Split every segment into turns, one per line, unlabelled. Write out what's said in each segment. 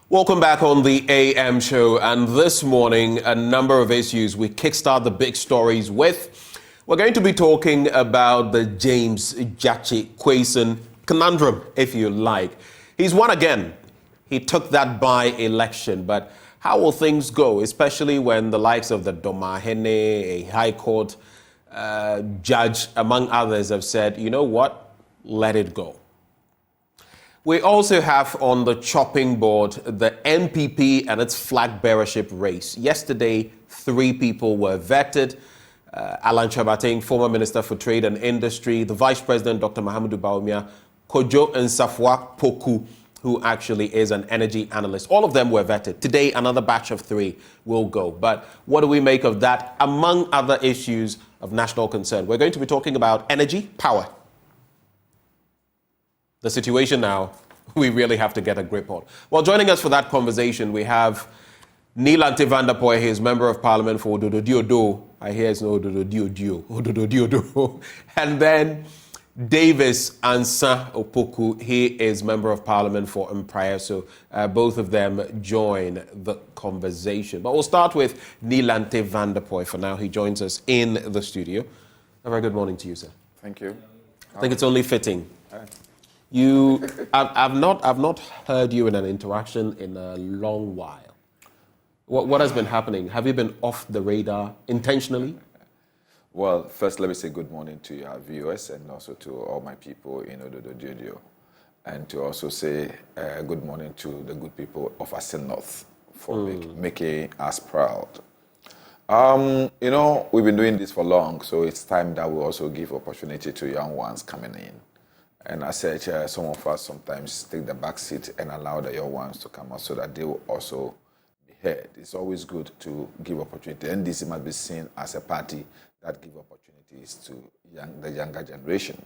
Welcome back on the AM show, and this morning a number of issues we kickstart the big stories with. We're going to be talking about the James Gyakye Quayson conundrum, if you like. He's won again. He took that by-election, but how will things go, especially when the likes of the Domahene, a High Court judge, among others, have said, you know what, let it go. We also have on the chopping board the NPP and its flag bearership race. Yesterday, 3 people were vetted. Alan Chabateng, former Minister for Trade and Industry, the Vice President, Dr. Mahamudu Bawumia, Kojo Nsafwa Poku, who actually is an energy analyst. All of them were vetted. Today, another batch of 3 will go. But what do we make of that, among other issues of national concern? We're going to be talking about energy, power. The situation now, we really have to get a grip on. Well, joining us for that conversation, we have Nilante van der Poy. He is Member of Parliament for Ododo Diodo. I hear it's no Ododo Diodio. Ododo Diodo. And then Davis Assin Opoku. He is Member of Parliament for Mpraia. So both of them join the conversation. But we'll start with Nilante van der Poy for now. He joins us in the studio. A very good morning to you, sir.
Thank you.
I think it's only fitting. I've not heard you in an interaction in a long while. What has been happening? Have you been off the radar intentionally?
Well, first let me say good morning to your viewers and also to all my people in Ododo Diodo, and to also say good morning to the good people of Assin North for making us proud. You know, we've been doing this for long, so it's time that we also give opportunity to young ones coming in. And I said, some of us sometimes take the back seat and allow the young ones to come out so that they will also be heard. It's always good to give opportunity. And this must be seen as a party that give opportunities to the younger generation.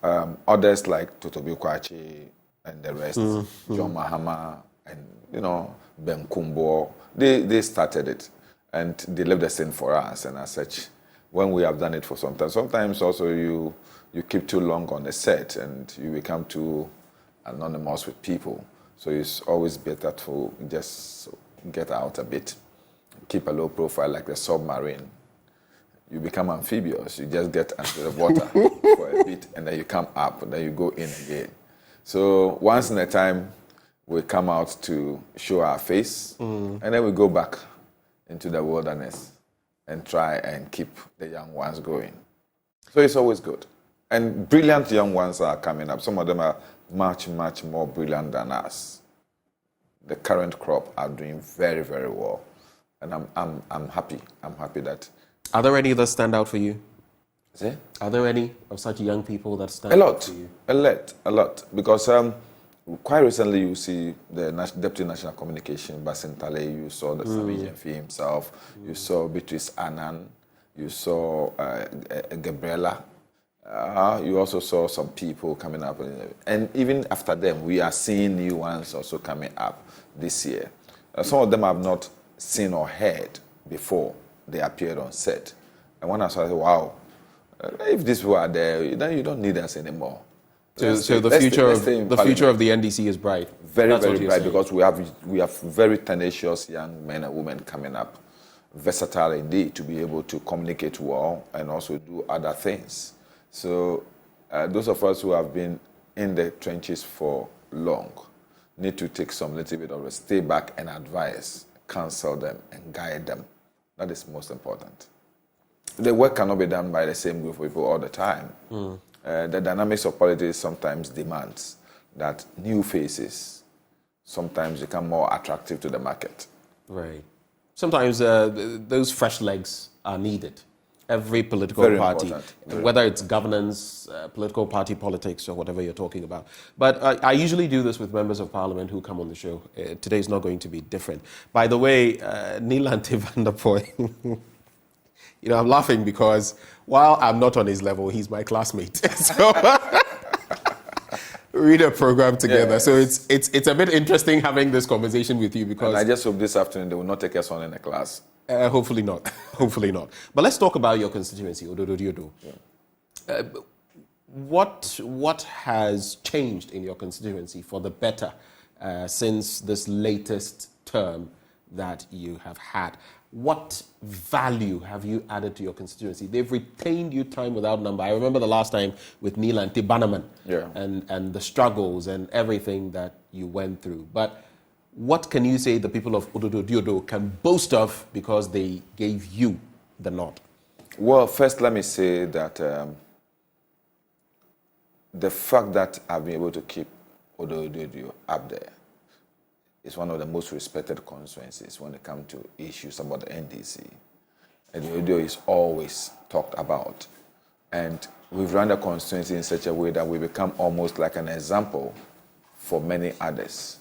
Others like Totobi Kwache and the rest, John Mahama and, you know, Ben Kumbo, they started it. And they left the scene for us. And as such, when we have done it for some time, sometimes also you keep too long on the set and you become too anonymous with people. So it's always better to just get out a bit, keep a low profile like the submarine. You become amphibious. You just get under the water for a bit and then you come up and then you go in again. So once in a time, we come out to show our face and then we go back into the wilderness and try and keep the young ones going. So it's always good. And brilliant young ones are coming up. Some of them are much, much more brilliant than us. The current crop are doing very, very well. And I'm happy. I'm happy that...
Are there any that stand out for you?
See?
Are there any of such young people that stand out for you?
A lot. Because quite recently you see the Deputy National Communication, Basin Tale, you saw the Sami Jemfi himself, you saw Beatrice Annan, you saw Gabriela. You also saw some people coming up. And even after them, we are seeing new ones also coming up this year. Some of them I've not seen or heard before they appeared on set. And when I saw it, wow, if these people are there, then you don't need us anymore.
So the future of the NDC is bright.
Very, very bright, because we have very tenacious young men and women coming up. Versatile indeed, to be able to communicate well and also do other things. So those of us who have been in the trenches for long need to take some little bit of a stay back and advise, counsel them and guide them. That is most important. The work cannot be done by the same group of people all the time. The dynamics of politics sometimes demands that new faces sometimes become more attractive to the market.
Right. Sometimes those fresh legs are needed. Every political
Very
party,
important.
whether it's governance, political party politics, or whatever you're talking about. But I usually do this with members of parliament who come on the show. Today is not going to be different. By the way, Nilante van der Poy, you know, I'm laughing because while I'm not on his level, he's my classmate. So we read a program together. Yes. So it's a bit interesting having this conversation with you because...
And I just hope this afternoon they will not take us on in a class.
Hopefully not. Hopefully not. But let's talk about your constituency, Ododo Diodo. What has changed in your constituency for the better since this latest term that you have had. What value have you added to your constituency? They've retained you time without number. I remember the last time with Neil and Tibanaman and the struggles and everything that you went through. But what can you say the people of Ododo Diodo can boast of because they gave you the nod?
Well, first let me say that the fact that I've been able to keep Ododo Diodo up there is one of the most respected constituencies when it comes to issues about the NDC. And Ododo is always talked about. And we've run the constituency in such a way that we become almost like an example for many others.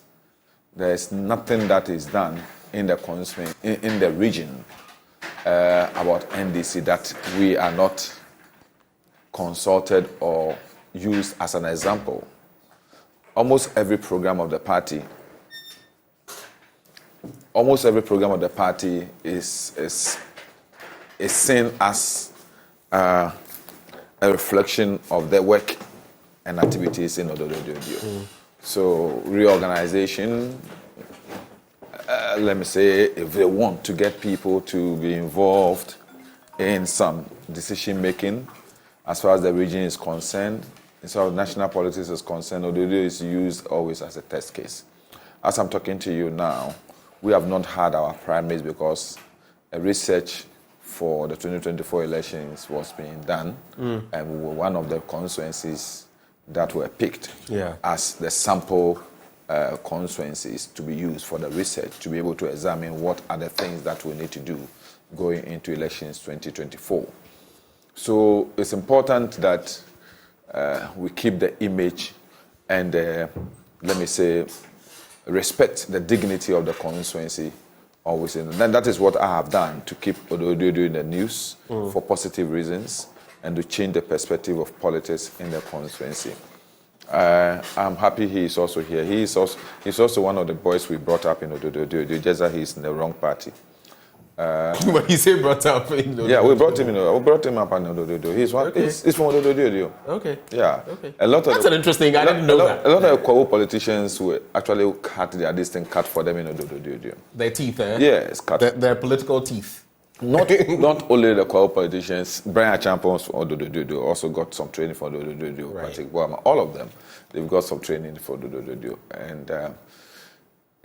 There's nothing that is done in the constituency, in the region about NDC that we are not consulted or used as an example. Almost every program of the party is seen as a reflection of their work and activities in Ododo Diodo. So reorganization, let me say, if they want to get people to be involved in some decision making, as far as the region is concerned, as far as national politics is concerned, Ododo is used always as a test case. As I'm talking to you now, we have not had our primaries because a research for the 2024 elections was being done, and we were one of the constituencies that were picked as the sample constituencies to be used for the research, to be able to examine what are the things that we need to do going into elections 2024. So it's important that we keep the image and, let me say, respect the dignity of the constituency always. And that is what I have done to keep Ododo in the news for positive reasons and to change the perspective of politics in the constituency. I'm happy he is also here. He's also one of the boys we brought up in Ododo, just that he's in the wrong party.
When you say brought up in Ododo?
Yeah, we brought him up in Ododo. He's from Ododo.
Okay.
Yeah.
Okay.
That's
an interesting. I didn't know that.
A lot of Kwawu politicians who actually cut this thing cut for them in Ododo.
Their teeth, eh?
Yeah, it's cut.
Their political teeth.
Not only the Kwawu politicians. Brian Champions from Ododo also got some training for Ododo. Patrick Boama, all of them, they've got some training for Ododo. And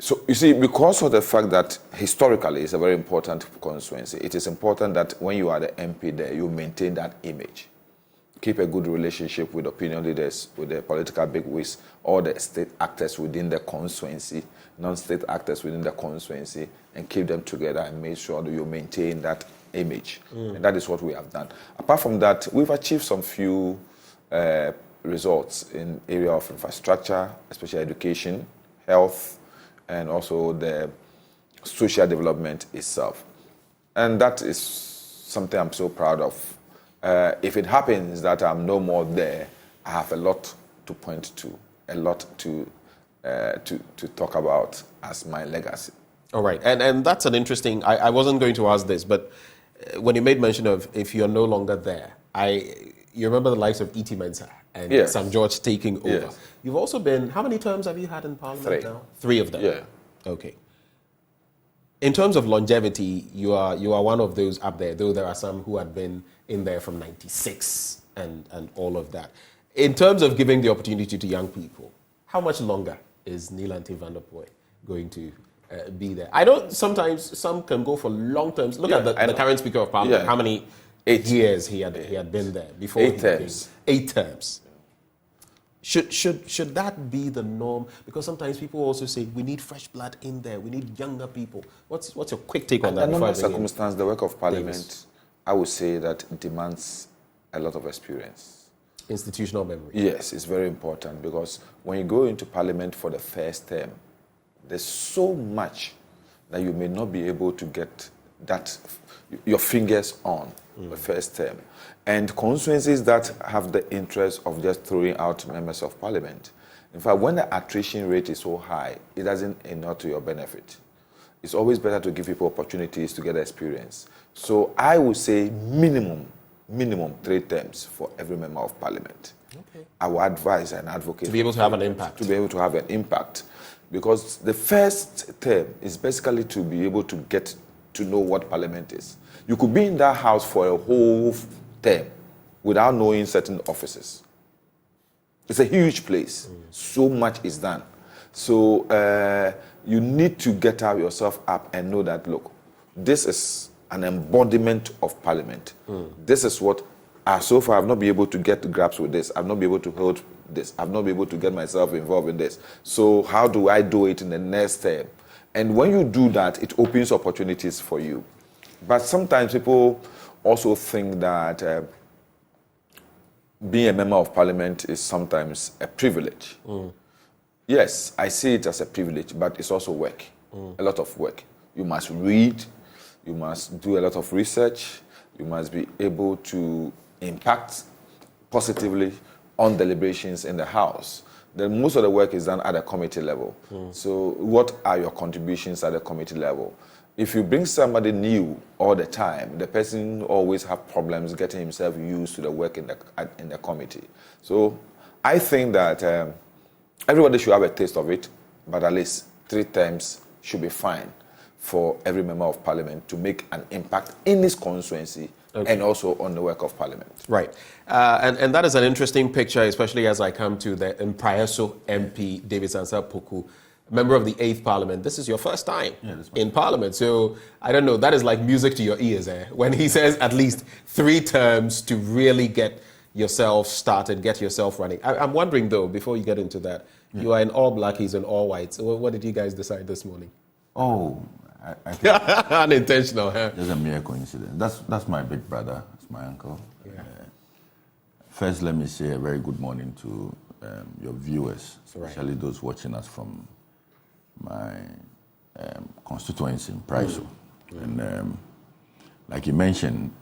so, you see, because of the fact that historically it's a very important constituency, it is important that when you are the MP there, you maintain that image. Keep a good relationship with opinion leaders, with the political bigwigs, all the state actors within the constituency, non-state actors within the constituency, and keep them together and make sure that you maintain that image. And that is what we have done. Apart from that, we've achieved some few results in area of infrastructure, especially education, health, and also the social development itself. And that is something I'm so proud of. If it happens that I'm no more there, I have a lot to point to, a lot to talk about as my legacy.
All right, and that's an interesting, I wasn't going to ask this, but when you made mention of if you're no longer there, you remember the likes of E.T. Mensah and Sam George taking over.
Yes.
You've also been, how many terms have you had in Parliament
3.
now? 3 of them?
Yeah.
Okay. In terms of longevity, you are one of those up there, though there are some who had been in there from 96 and all of that. In terms of giving the opportunity to young people, how much longer is Neelanthi van der Poel going to be there? I know sometimes some can go for long terms. Look at the current Speaker of Parliament, how many 8 years he had been there before.
8 terms.
8 terms. Should that be the norm? Because sometimes people also say we need fresh blood in there. We need younger people. What's your quick take on that?
Under normal circumstance, the work of Parliament, I would say that demands a lot of experience.
Institutional memory.
Yes, it's very important because when you go into Parliament for the first term, there's so much that you may not be able to get your fingers on the first term. And constituencies that have the interest of just throwing out members of Parliament, in fact, when the attrition rate is so high, it doesn't enough to your benefit. It's always better to give people opportunities to get experience. So I would say minimum 3 terms for every member of Parliament. Okay. I would advise and advocate
to be able to have an impact.
To be able to have an impact. Because the first term is basically to be able to get to know what parliament is. You could be in that house for a whole term without knowing certain offices. It's a huge place. So much is done. So you need to get yourself up and know that, look, this is an embodiment of parliament. This is what, so far I've not been able to get to grasp with this. I've not been able to hold this. I've not been able to get myself involved in this. So how do I do it in the next term? And when you do that, it opens opportunities for you. But sometimes people also think that being a member of parliament is sometimes a privilege. Yes, I see it as a privilege, but it's also work, a lot of work. You must read, you must do a lot of research, you must be able to impact positively on deliberations in the House. Then most of the work is done at a committee level. So what are your contributions at the committee level? If you bring somebody new all the time, the person always have problems getting himself used to the work in the committee. So I think that everybody should have a taste of it, but at least 3 terms should be fine for every member of parliament to make an impact in his constituency and also on the work of parliament.
Right. And that is an interesting picture, especially as I come to the Mpraeso MP, David Sansa Poku, member of the 8th Parliament. This is your first time in Parliament. So, I don't know, that is like music to your ears, when he says at least 3 terms to really get yourself started, get yourself running. I'm wondering, though, before you get into that, you are in all black, he's in all white. So what did you guys decide this morning?
Oh, I think
unintentional, huh?
There's a mere coincidence. That's my big brother. That's my uncle.
Yeah.
First, let me say a very good morning to your viewers, especially
right.
those watching us from my constituency in Praiso. And like you mentioned,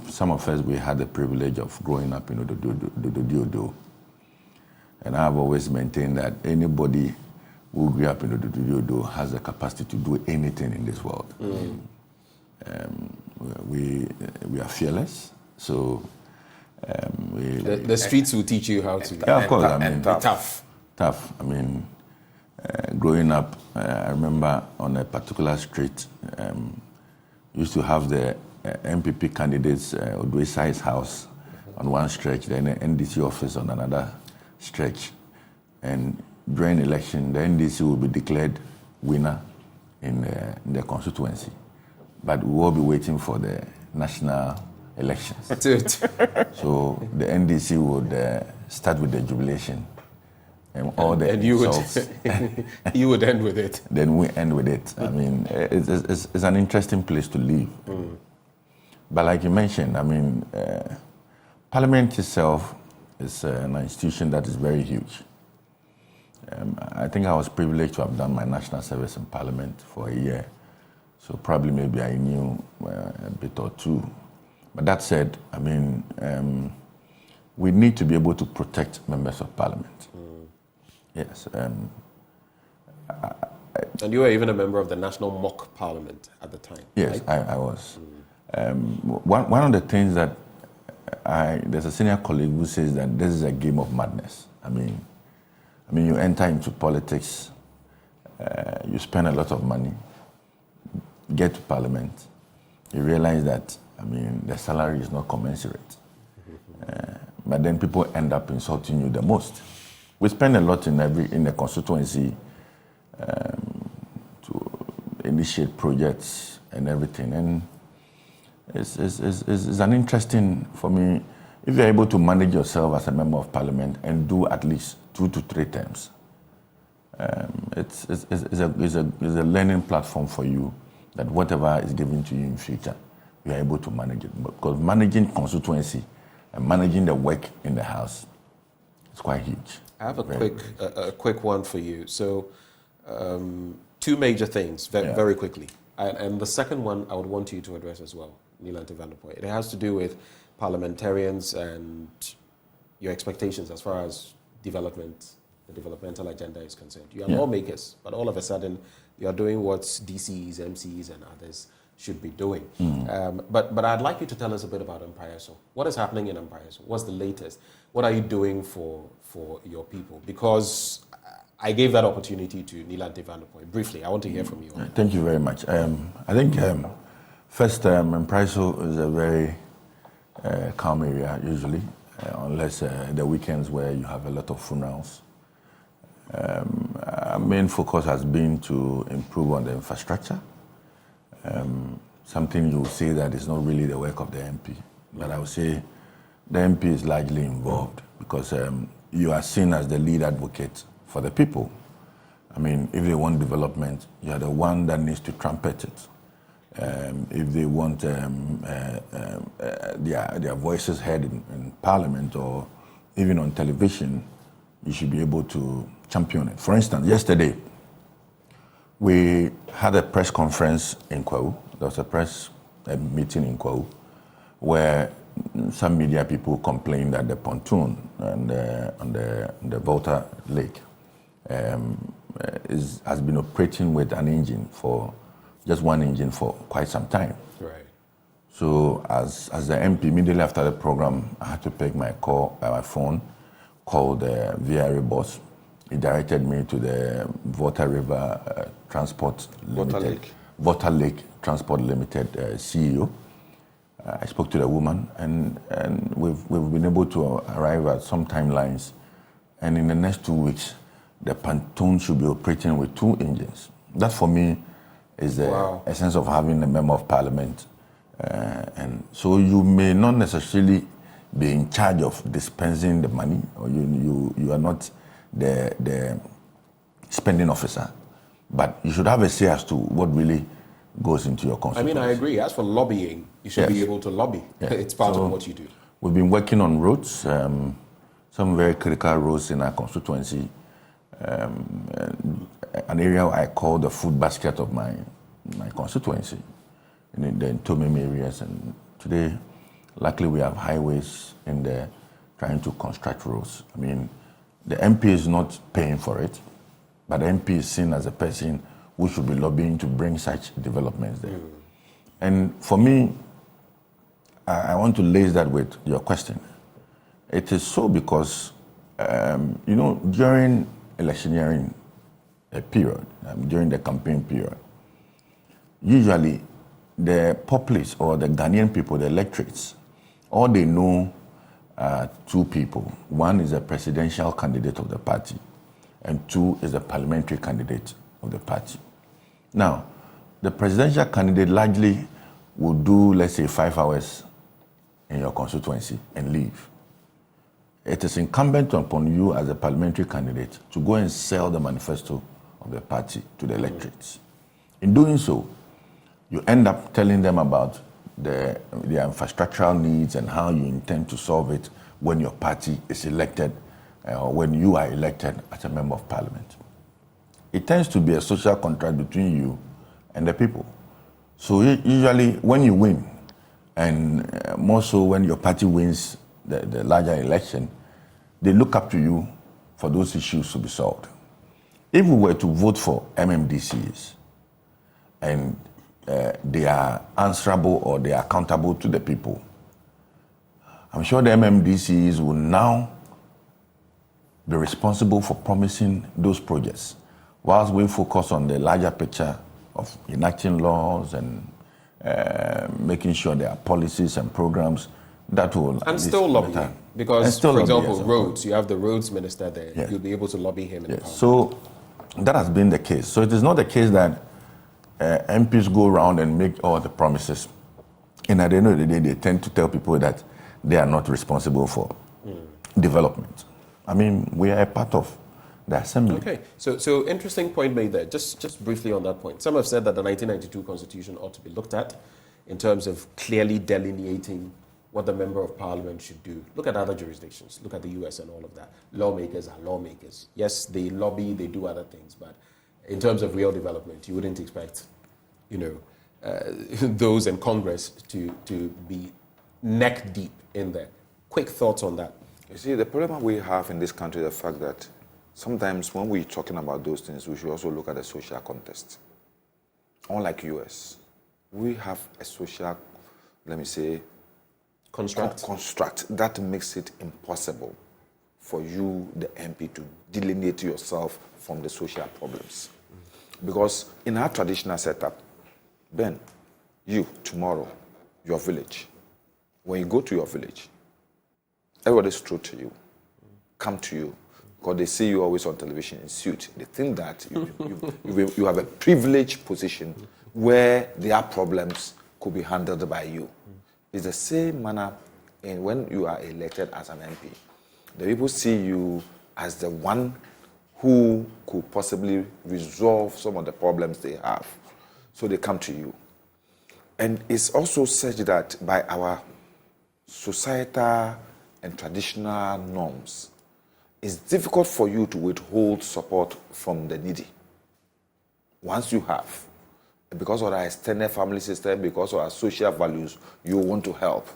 some of us, we had the privilege of growing up in Ododo. And I've always maintained that anybody who grew up in Ododo has the capacity to do anything in this world. We are fearless, so
the streets will teach you how to.
Yeah, of course. I mean,
tough.
Tough. I mean, growing up, I remember on a particular street, used to have the MPP candidates Odwesi's house on one stretch, then the NDC office on another stretch, and during election, the NDC will be declared winner in the constituency, but we will be waiting for the national elections. So the NDC would start with the jubilation, and all the
and you would end with it.
Then we end with it. I mean, it's an interesting place to live. But like you mentioned, I mean, Parliament itself is an institution that is very huge. I think I was privileged to have done my national service in Parliament for a year. So probably maybe I knew a bit or two. But that said, I mean, we need to be able to protect members of Parliament. Yes.
And you were even a member of the National Mock Parliament at the time.
Yes,
right?
I was. One of the things that there's a senior colleague who says that this is a game of madness. I mean, you enter into politics, you spend a lot of money, get to Parliament, you realize that, I mean, the salary is not commensurate. But then people end up insulting you the most. We spend a lot in the constituency to initiate projects and everything. And it's an interesting, for me, if you're able to manage yourself as a member of Parliament and do at least 2 to 3 terms, it's a learning platform for you that whatever is given to you in future, you are able to manage it. Because managing constituency and managing the work in the House is quite huge.
I have a quick one for you. So, 2 major things very quickly. And the second one I would want you to address as well, Nilan Developmental. It has to do with parliamentarians and your expectations as far as development, the developmental agenda is concerned. You are lawmakers, but all of a sudden you are doing what DCs, MCs, and others should be doing. But I'd like you to tell us a bit about Mpraeso. What is happening in Mpraeso? What's the latest? What are you doing for your people? Because I gave that opportunity to Nilante Vanderpoint. Briefly, I want to hear from you.
Thank you very much. I think first, Mpraiso is a very calm area usually, unless the weekends where you have a lot of funerals. Our main focus has been to improve on the infrastructure. Something you will say that is not really the work of the MP, but I would say the MP is largely involved because you are seen as the lead advocate for the people. I mean, if they want development, you are the one that needs to trumpet it. If they want their voices heard in Parliament or even on television, you should be able to champion it. For instance, yesterday, we had a press conference in Kwahu. There was a press meeting in Kwahu where some media people complained that the pontoon on the Volta Lake has been operating with an engine just one engine for quite some time.
Right.
So as the MP, immediately after the program, I had to pick my phone, call the VRA boss. He directed me to the Volta River Transport Limited, Volta Lake Transport Limited CEO. I spoke to the woman, and we've been able to arrive at some timelines. And in the next 2 weeks, the pontoon should be operating with 2 engines. That for me is the essence of having a member of parliament. And so you may not necessarily be in charge of dispensing the money, or you are not the spending officer, but you should have a say as to what really goes into your constituency.
I mean, I agree. As for lobbying, you should be able to lobby.
Yes.
It's part of what you do.
We've been working on roads, some very critical roads in our constituency. An area I call the food basket of my constituency, in the Ntomim areas. And today, luckily, we have highways in there trying to construct roads. I mean, the MP is not paying for it, but the MP is seen as a person who should be lobbying to bring such developments there. And for me, I want to lace that with your question. It is so because, during electioneering period, during the campaign period, usually the populace or the Ghanaian people, the electorates, all they know are 2 people. One is a presidential candidate of the party, and 2 is a parliamentary candidate of the party. Now, the presidential candidate largely will do, let's say, 5 hours in your constituency and leave. It is incumbent upon you as a parliamentary candidate to go and sell the manifesto of the party to the electorates. In doing so, you end up telling them about their infrastructural needs and how you intend to solve it when your party is elected or when you are elected as a member of parliament. It tends to be a social contract between you and the people. So usually when you win, and more so when your party wins the larger election, they look up to you for those issues to be solved. If we were to vote for MMDCs and they are answerable or they are accountable to the people, I'm sure the MMDCs will now be responsible for promising those projects, whilst we focus on the larger picture of enacting laws and making sure there are policies and programs that will...
And still lobby. Because, for example, roads, you have the roads minister there.
Yes.
You'll be able to lobby him in the parliament.
So that has been the case. So it is not the case that MPs go around and make all the promises. And at the end of the day, they tend to tell people that they are not responsible for development. I mean, we are a part of the assembly.
Okay, so interesting point made there. Just briefly on that point. Some have said that the 1992 Constitution ought to be looked at in terms of clearly delineating what the member of parliament should do. Look at other jurisdictions. Look at the US and all of that. Lawmakers are lawmakers. Yes, they lobby, they do other things, but in terms of real development, you wouldn't expect, those in Congress to be neck deep in there. Quick thoughts on that.
You see, the problem we have in this country is the fact that sometimes when we're talking about those things, we should also look at the social context. Unlike US, we have a social, construct that makes it impossible for you, the MP, to delineate yourself from the social problems. Because in our traditional setup, Ben, you, tomorrow, your village, when you go to your village, everybody's true to you, come to you, because they see you always on television in suit. They think that you have a privileged position where their problems could be handled by you. It's the same manner in when you are elected as an MP. The people see you as the one who could possibly resolve some of the problems they have. So they come to you. And it's also such that by our societal and traditional norms, it's difficult for you to withhold support from the needy. Once you have, because of our extended family system, because of our social values, you want to help.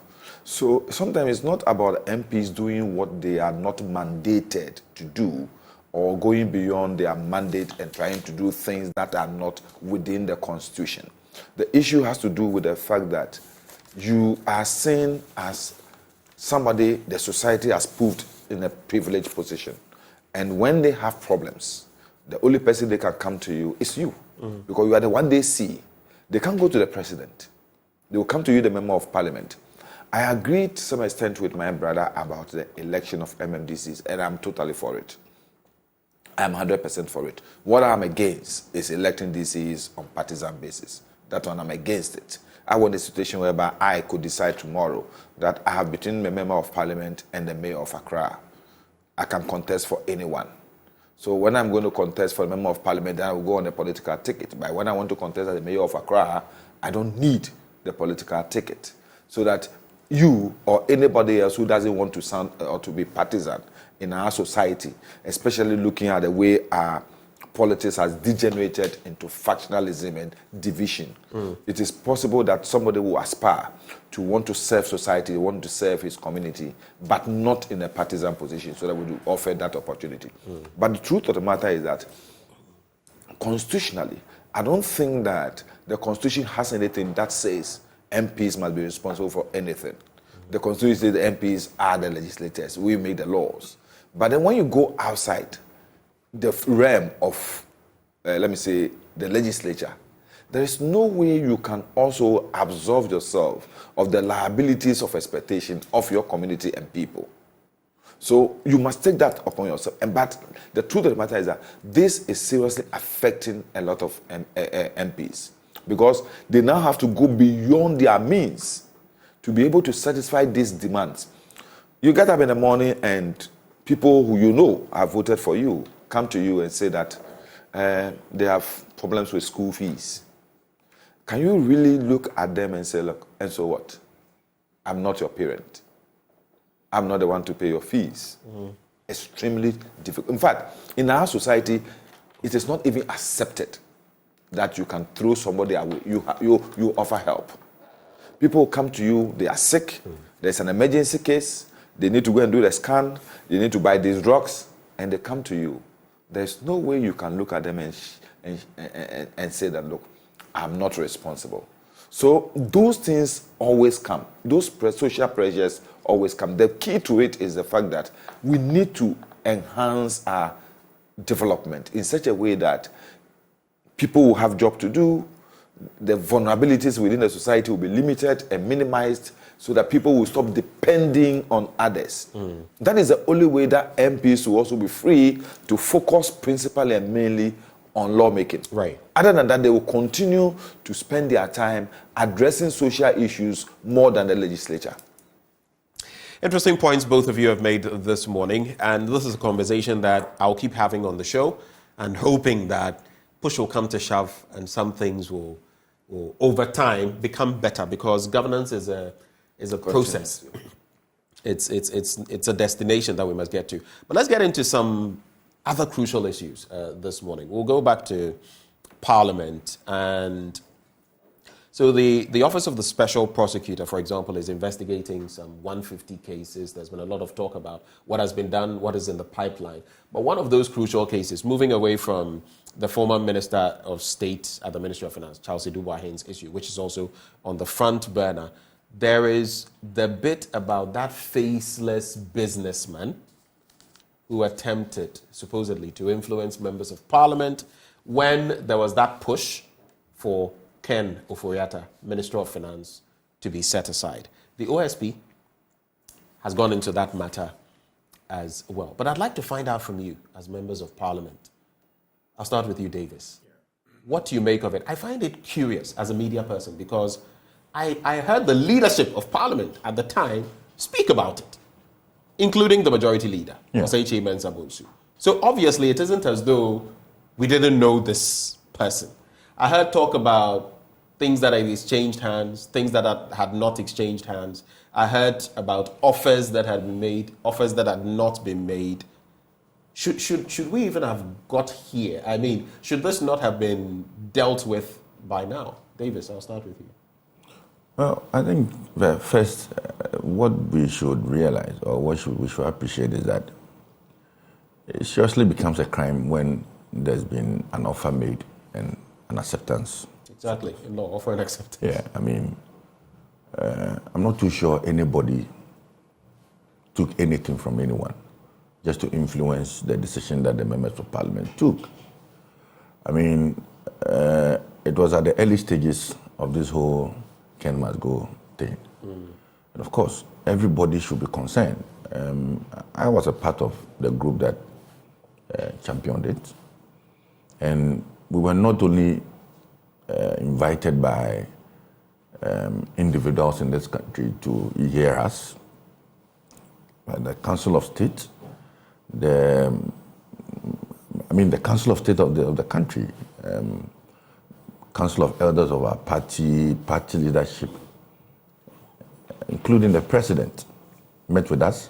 So sometimes it's not about MPs doing what they are not mandated to do, or going beyond their mandate and trying to do things that are not within the Constitution. The issue has to do with the fact that you are seen as somebody the society has put in a privileged position. And when they have problems, the only person they can come to you is you. Because you are the one they see. They can't go to the president. They will come to you, the member of parliament. I agreed to some extent with my brother about the election of MMDCs, and I'm totally for it. I'm 100% for it. What I'm against is electing DCs on partisan basis. That one, I'm against it. I want a situation whereby I could decide tomorrow that I have between the member of parliament and the mayor of Accra. I can contest for anyone. So when I'm going to contest for a member of parliament, then I will go on a political ticket. But when I want to contest as the mayor of Accra, I don't need the political ticket. So that you or anybody else who doesn't want to sound or to be partisan in our society, especially looking at the way our politics has degenerated into factionalism and division. It is possible that somebody will aspire to want to serve society, want to serve his community, but not in a partisan position, so that we will offer that opportunity. But the truth of the matter is that constitutionally, I don't think that the Constitution has anything that says MPs must be responsible for anything. The Constitution says the MPs are the legislators. We make the laws. But then when you go outside the realm of, let me say, the legislature, there is no way you can also absolve yourself of the liabilities of expectation of your community and people. So you must take that upon yourself. But the truth of the matter is that this is seriously affecting a lot of MPs, because they now have to go beyond their means to be able to satisfy these demands. You get up in the morning and people who you know have voted for you come to you and say that they have problems with school fees. Can you really look at them and say, look, and so what? I'm not your parent. I'm not the one to pay your fees. Extremely difficult. In fact, in our society, it is not even accepted that you can throw somebody away. You offer help. People come to you, they are sick, there's an emergency case, they need to go and do the scan, they need to buy these drugs, and they come to you. There's no way you can look at them and say that, look, I'm not responsible. So those things always come. Those social pressures always come. The key to it is the fact that we need to enhance our development in such a way that people will have job to do, the vulnerabilities within the society will be limited and minimized, so that people will stop depending on others. That is the only way that MPs will also be free to focus principally and mainly on lawmaking.
Right.
Other than that, they will continue to spend their time addressing social issues more than the legislature.
Interesting points both of you have made this morning, and this is a conversation that I'll keep having on the show, and hoping that push will come to shove and some things will over time become better, because governance is a process. It's a destination that we must get to. But let's get into some other crucial issues this morning. We'll go back to Parliament. And so the Office of the Special Prosecutor, for example, is investigating some 150 cases. There's been a lot of talk about what has been done, what is in the pipeline. But one of those crucial cases, moving away from the former Minister of State at the Ministry of Finance, Charles Dubois-Haynes' issue, which is also on the front burner, there is the bit about that faceless businessman who attempted, supposedly, to influence members of parliament when there was that push for Ken Ofori-Atta, Minister of Finance, to be set aside. The OSP has gone into that matter as well. But I'd like to find out from you, as members of parliament. I'll start with you, Davis. What do you make of it? I find it curious as a media person because I heard the leadership of parliament at the time speak about it, including the majority leader, Osei Mensah Bonsu. So obviously it isn't as though we didn't know this person. I heard talk about things that had exchanged hands, things that had not exchanged hands. I heard about offers that had been made, offers that had not been made. Should we even have got here? I mean, should this not have been dealt with by now? Davis, I'll start with you.
Well, I think first, what we should realize or what we should appreciate is that it seriously becomes a crime when there's been an offer made and an acceptance.
Exactly, no offer and acceptance.
Yeah, I mean, I'm not too sure anybody took anything from anyone just to influence the decision that the members of parliament took. I mean, it was at the early stages of this whole Ken must go thing. And of course, everybody should be concerned. I was a part of the group that championed it. And we were not only invited by individuals in this country to hear us, but the Council of State, the Council of State of the country, Council of Elders of our party leadership, including the president, met with us,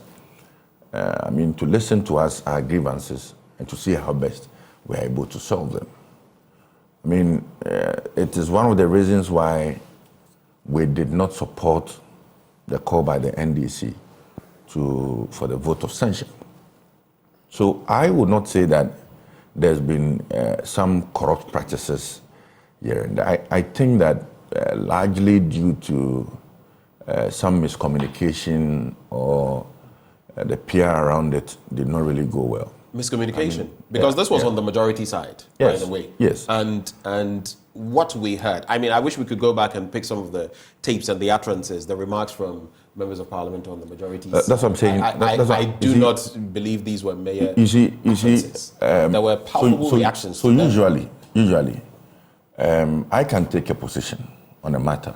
to listen to us, our grievances, and to see how best we're able to solve them. It is one of the reasons why we did not support the call by the NDC for the vote of censure. So I would not say that there's been some corrupt practices here. And I think that largely due to some miscommunication or the PR around it did not really go well.
Miscommunication, because this was on the majority side, by the way.
Yes.
And what we heard, I wish we could go back and pick some of the tapes and the utterances, the remarks from members of parliament on the majority side.
That's what I'm saying.
I do not believe these were mayor utterances. There were palpable reactions to them.
Usually, I can take a position on a matter,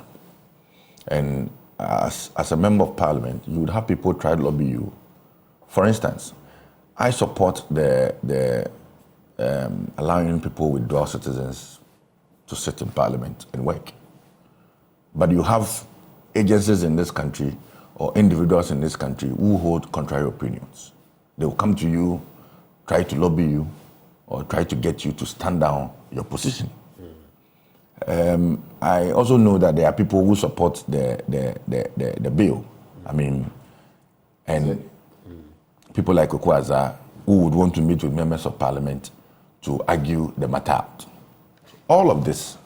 and as a member of parliament, you would have people try to lobby you. For instance, I support the allowing people with dual citizens to sit in parliament and work. But you have agencies in this country or individuals in this country who hold contrary opinions. They will come to you, try to lobby you, or try to get you to stand down your position. I also know that there are people who support the bill. And people like Okwaza who would want to meet with members of parliament to argue the matter out. All of this,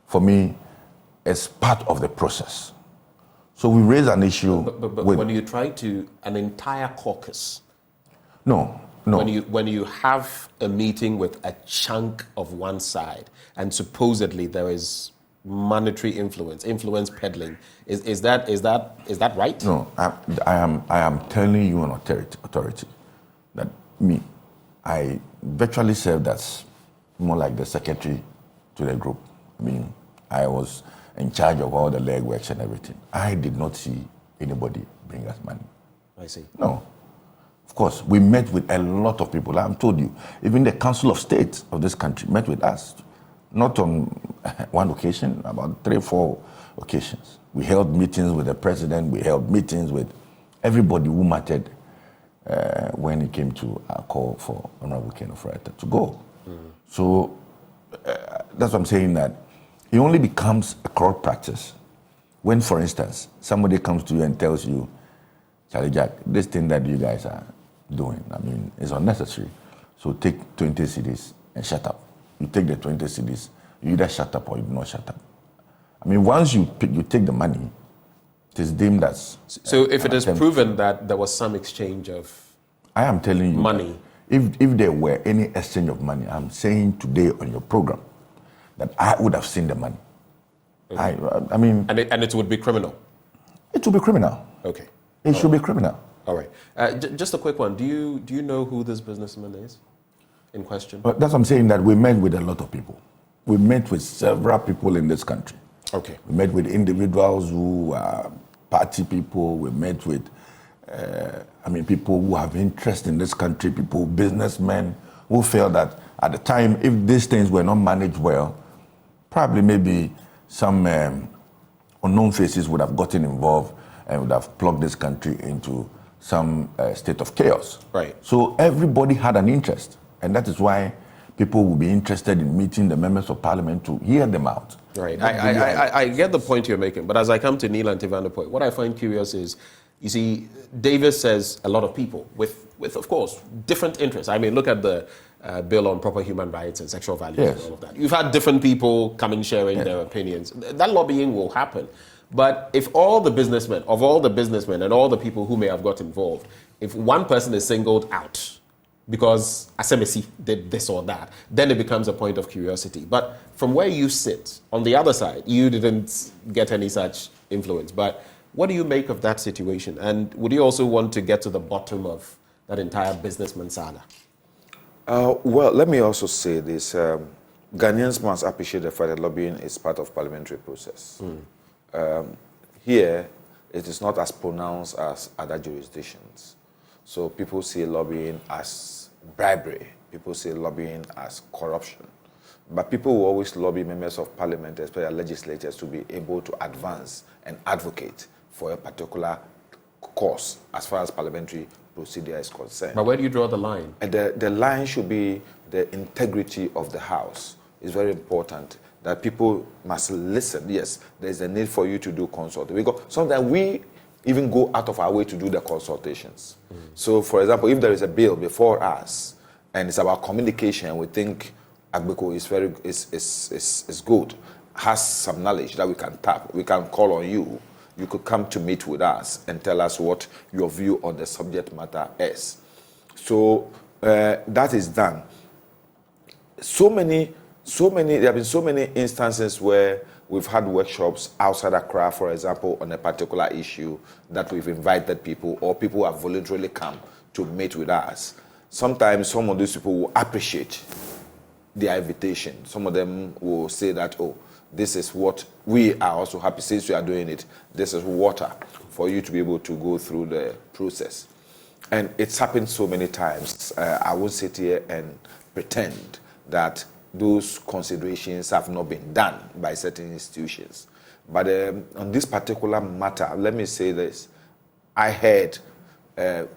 for me, is part of the process. So we raise an issue.
But when you try to an entire caucus,
no.
When you have a meeting with a chunk of one side, and supposedly there is monetary influence peddling, is that right?
No, I am telling you on authority that I virtually served as more like the secretary to the group. I was in charge of all the legworks and everything. I did not see anybody bring us money.
I see.
No. Of course, we met with a lot of people. I've told you, even the Council of State of this country met with us, not on one occasion, about 3 or 4 occasions. We held meetings with the president, we held meetings with everybody who mattered when it came to our call for Honorable Ken Ofori-Atta to go. So that's what I'm saying, that it only becomes a corrupt practice when, for instance, somebody comes to you and tells you, Charlie Jack, this thing that you guys are doing, is unnecessary. So take 20 cedis and shut up. You take the 20 cedis, you either shut up or you do not shut up. Once you take the money, it is deemed as...
So if it is proven that there was some exchange of
I am telling you,
money.
If there were any exchange of money, I'm saying today on your program that I would have seen the money.
Okay.
I mean,
and it would be criminal.
It would be criminal.
Okay.
It should be criminal.
All right. Just a quick one. Do you know who this businessman is in question?
But that's what I'm saying, that we met with a lot of people. We met with several people in this country.
Okay.
We met with individuals who are party people. We met with, people who have interest in this country, people, businessmen, who felt that at the time, if these things were not managed well, probably maybe some unknown faces would have gotten involved and would have plugged this country into some state of chaos.
Right.
So everybody had an interest, and that is why people will be interested in meeting the members of parliament to hear them out.
Right. I get the point you're making, but as I come to Neil and Tivan's point, what I find curious is, you see, Davis says a lot of people with of course, different interests. I mean, look at the bill on proper human rights and sexual values and all of that. You've had different people coming sharing their opinions. That lobbying will happen. But if all the businessmen and all the people who may have got involved, if one person is singled out because Asemesi did this or that, then it becomes a point of curiosity. But from where you sit, on the other side, you didn't get any such influence. But what do you make of that situation? And would you also want to get to the bottom of that entire businessman saga?
Well, let me also say this. Ghanaians must appreciate the fact that lobbying is part of parliamentary process. Here, it is not as pronounced as other jurisdictions. So people see lobbying as bribery. People see lobbying as corruption. But people will always lobby members of parliament, especially legislators, to be able to advance and advocate for a particular cause as far as parliamentary procedure is concerned.
But where do you draw the line?
And the line should be the integrity of the House. It's very important that people must listen. Yes, there's a need for you to do consultation. Because sometimes we even go out of our way to do the consultations. So, for example, if there is a bill before us and it's about communication, we think Agbeko is good, has some knowledge that we can tap, we can call on you. You could come to meet with us and tell us what your view on the subject matter is. So that is done. There have been so many instances where we've had workshops outside Accra, for example, on a particular issue that we've invited people, or people have voluntarily come to meet with us. Sometimes some of these people will appreciate their invitation. Some of them will say that, oh, this is what we are also happy, since we are doing it, this is water for you to be able to go through the process. And it's happened so many times. I won't sit here and pretend that those considerations have not been done by certain institutions. But on this particular matter, let me say this. I heard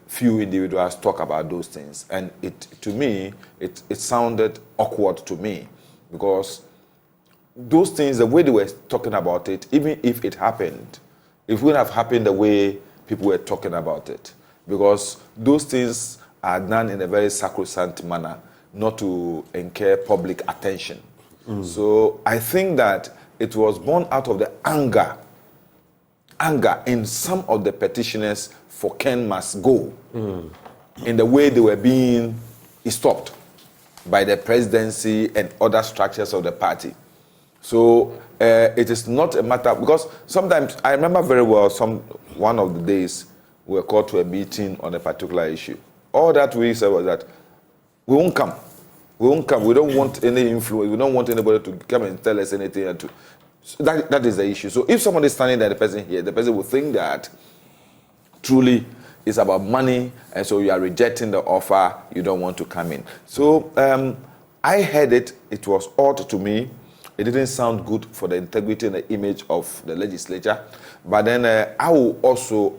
few individuals talk about those things, and to me, it sounded awkward to me, because those things, the way they were talking about it, even if it happened, it wouldn't have happened the way people were talking about it. Because those things are done in a very sacrosanct manner, not to incur public attention. So I think that it was born out of the anger in some of the petitioners for Ken must go, in the way they were being stopped by the presidency and other structures of the party. So it is not a matter, because sometimes, I remember very well, one of the days we were called to a meeting on a particular issue. All that we said was that we won't come. We won't come. We don't want any influence. We don't want anybody to come and tell us anything. So that is the issue. So if somebody is standing there, the person here, the person will think that truly it's about money, and so you are rejecting the offer, you don't want to come in. So I heard it. It was odd to me. It didn't sound good for the integrity and the image of the legislature. But then I will also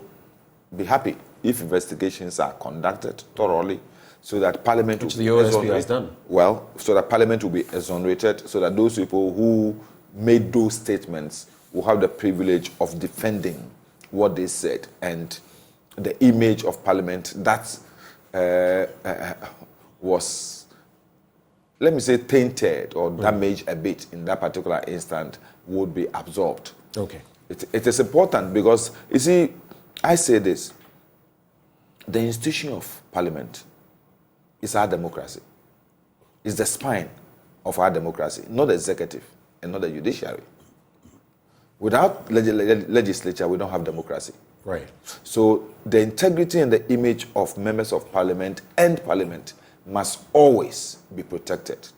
be happy if investigations are conducted thoroughly, so that Parliament
which the OSP has done.
Well, so that Parliament will be exonerated, so that those people who made those statements will have the privilege of defending what they said, and the image of Parliament that was, let me say, tainted or damaged a bit in that particular instant would be absorbed.
Okay.
It is important because, you see, I say this. the institution of parliament is our democracy. It's the spine of our democracy, not the executive and not the judiciary. Without legislature, we don't have democracy.
Right.
So the integrity and the image of members of parliament and parliament must always be protected.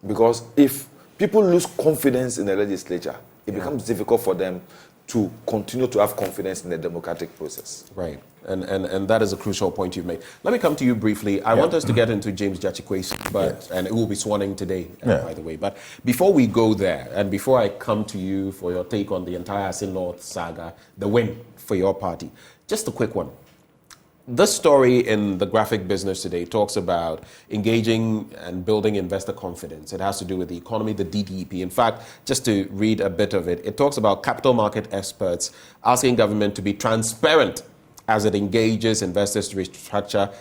Because if people lose confidence in the legislature, it becomes difficult for them to continue to have confidence in the democratic process.
Right. And that is a crucial point you've made. Let me come to you briefly. I want us to get into James Gyakye Quayson, and it will be sworn in today, by the way. But before we go there, and before I come to you for your take on the entire Assin North saga, the win for your party, just a quick one. This story in the graphic business today talks about engaging and building investor confidence. It has to do with the economy, the DDEP. In fact, just to read a bit of it, it talks about capital market experts asking government to be transparent as it engages investors to restructure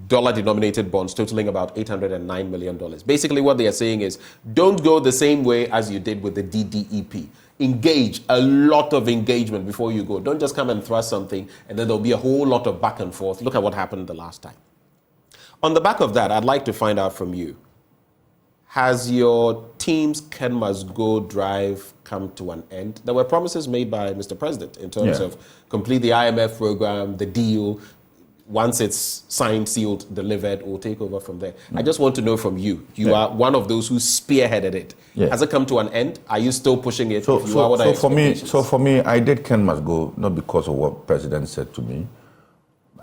dollar-denominated bonds totaling about $809 million. Basically, what they are saying is, don't go the same way as you did with the DDEP. Engage, a lot of engagement before you go. Don't just come and thrust something and then there'll be a whole lot of back and forth. Look at what happened the last time. On the back of that, I'd like to find out from you, has your team's Ken Must Go drive come to an end? There were promises made by Mr. President in terms of complete the IMF program, the deal. Once it's signed, sealed, delivered, we'll take over from there. I just want to know from you. You are one of those who spearheaded it. Has it come to an end? Are you still pushing it?
So for me, I did Ken Must Go not because of what President said to me.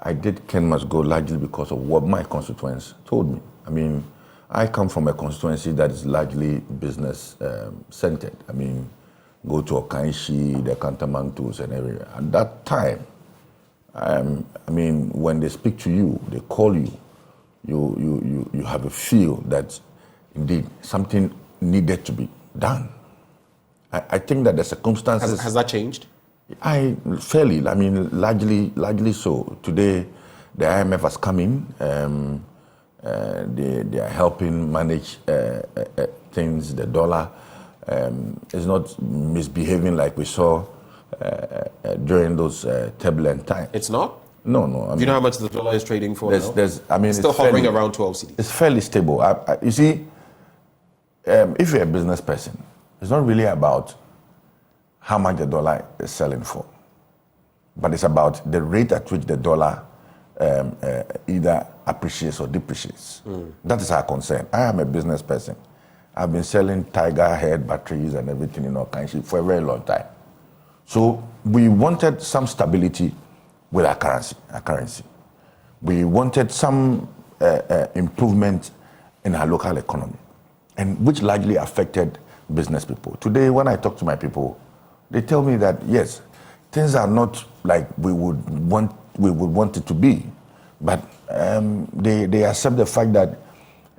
I did Ken Must Go largely because of what my constituents told me. I mean, I come from a constituency that is largely business centered. I mean, go to Okanshi, the Kantamantus and everywhere. At that time, I mean, when they speak to you, they call you, you have a feel that indeed something needed to be done. I think that the circumstances...
Has that changed?
Largely so. Today, the IMF has come in. They are helping manage things. The dollar is not misbehaving like we saw during those turbulent times.
It's not?
No.
Do you know how much the dollar is trading for now?
It's
still hovering around 12 cedis.
It's fairly stable. You see, if you're a business person, it's not really about how much the dollar is selling for, but it's about the rate at which the dollar either appreciates or depreciates. That is our concern. I am a business person. I've been selling Tiger head batteries and everything in our country for a very long time. So we wanted some stability with our currency. We wanted some improvement in our local economy, and which largely affected business people. Today, when I talk to my people, they tell me that yes, things are not like we would want it to be, but they accept the fact that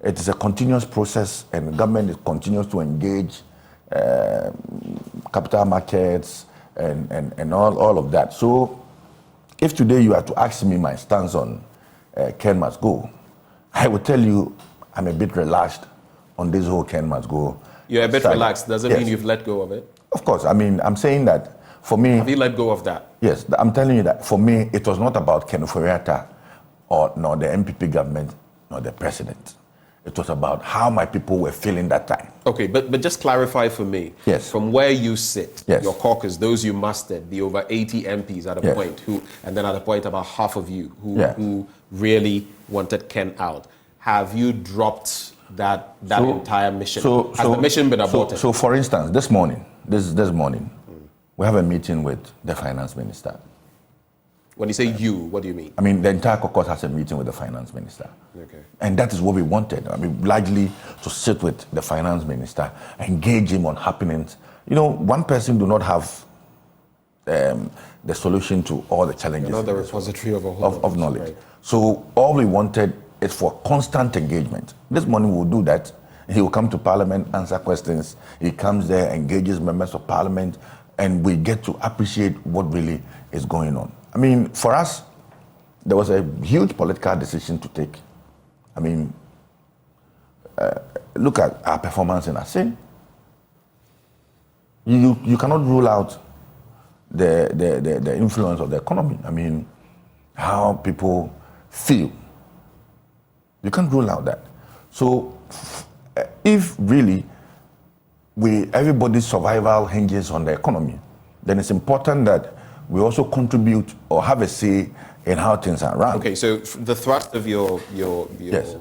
it is a continuous process and the government continues to engage capital markets and all of that. So if today you are to ask me my stance on Ken Must Go, I will tell you I'm a bit relaxed on this whole Ken Must Go.
You're a bit relaxed. Does it mean you've let go of it?
Of course. I mean, I'm saying that for me...
Have you let go of that?
Yes. I'm telling you that for me, it was not about Ken Ofori-Atta nor the MPP government nor the president. It was about how my people were feeling that time.
Okay, but just clarify for me.
Yes.
From where you sit,
yes,
your caucus, those you mustered, the over 80 MPs at a
yes,
point, and then at a point about half of you
yes,
who really wanted Ken out. Have you dropped that entire mission? Has the mission been aborted?
So for instance, this morning, we have a meeting with the finance minister.
When you say you, what do you mean?
I mean, the entire caucus has a meeting with the finance minister.
Okay. And
that is what we wanted. I mean, largely to sit with the finance minister, engage him on happenings. You know, one person do not have the solution to all the challenges.
You're not the repository of a whole
of knowledge.
Right.
So all we wanted is for constant engagement. This morning we'll do that. He will come to Parliament, answer questions. He comes there, engages members of Parliament, and we get to appreciate what really is going on. I mean, for us, there was a huge political decision to take. I mean, look at our performance in Assin. You cannot rule out the influence of the economy. I mean, how people feel. You can't rule out that. So if really everybody's survival hinges on the economy, then it's important that we also contribute or have a say in how things are run.
Okay, so the thrust of your
Yes.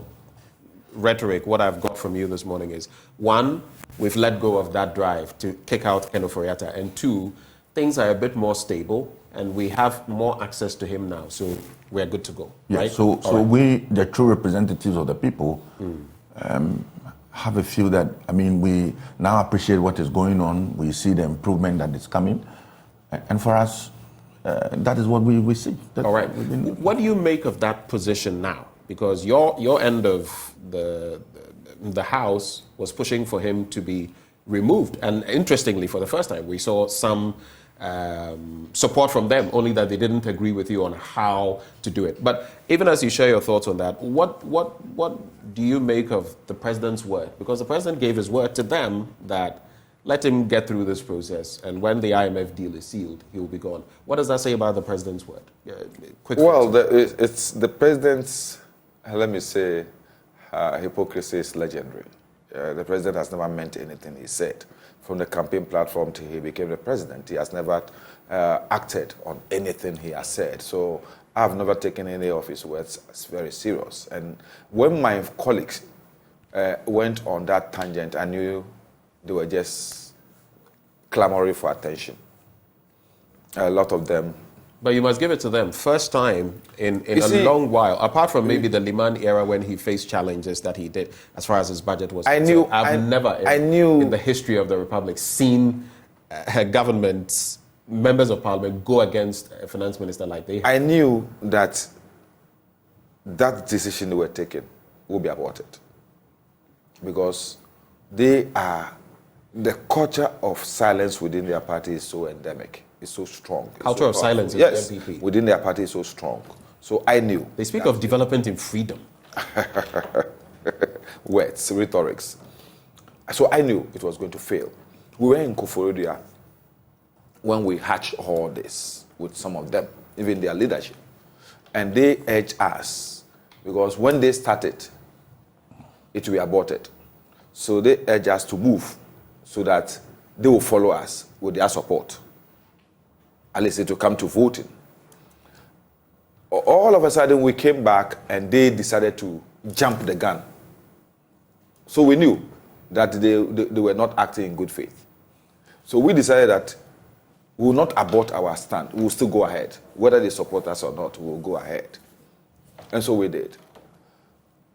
rhetoric, what I've got from you this morning is, one, we've let go of that drive to kick out Ken Ofori-Atta, and two, things are a bit more stable and we have more access to him now, so we're good to go,
Yes.
right?
So
All right.
we, the true representatives of the people, have a feel that, we now appreciate what is going on. We see the improvement that is coming. And for us, that is what we see. That's
All right.
what
What do you make of that position now? Because your end of the House was pushing for him to be removed. And interestingly, for the first time, we saw some support from them, only that they didn't agree with you on how to do it. But even as you share your thoughts on that, what do you make of the president's word? Because the president gave his word to them that let him get through this process, and when the IMF deal is sealed, he will be gone. What does that say about the president's word?
Well, it's the president's, let me say, hypocrisy is legendary. The president has never meant anything he said. From the campaign platform till he became the president, he has never acted on anything he has said. So I've never taken any of his words as very serious. And when my colleagues went on that tangent, I knew they were just clamoring for attention. A lot of them.
But you must give it to them. First time in a
see,
long while, apart from maybe the Liman era when he faced challenges that he did as far as his budget was concerned. I've never in the history of the Republic seen governments, members of parliament go against a finance minister like they have.
I knew that decision they were taking would be aborted. Because the culture of silence within their party is so endemic. It's so strong.
Culture of silence in
yes,
the MPP.
Within their party is so strong. So I knew.
They speak of development in freedom.
Words, rhetorics. So I knew it was going to fail. We were in Koforidua when we hatched all this with some of them, even their leadership. And they urged us, because when they started, it will be aborted. So they urged us to move so that they will follow us with their support. At least it will come to voting. All of a sudden, we came back and they decided to jump the gun. So we knew that they were not acting in good faith. So we decided that we will not abort our stand. We will still go ahead. Whether they support us or not, we will go ahead. And so we did.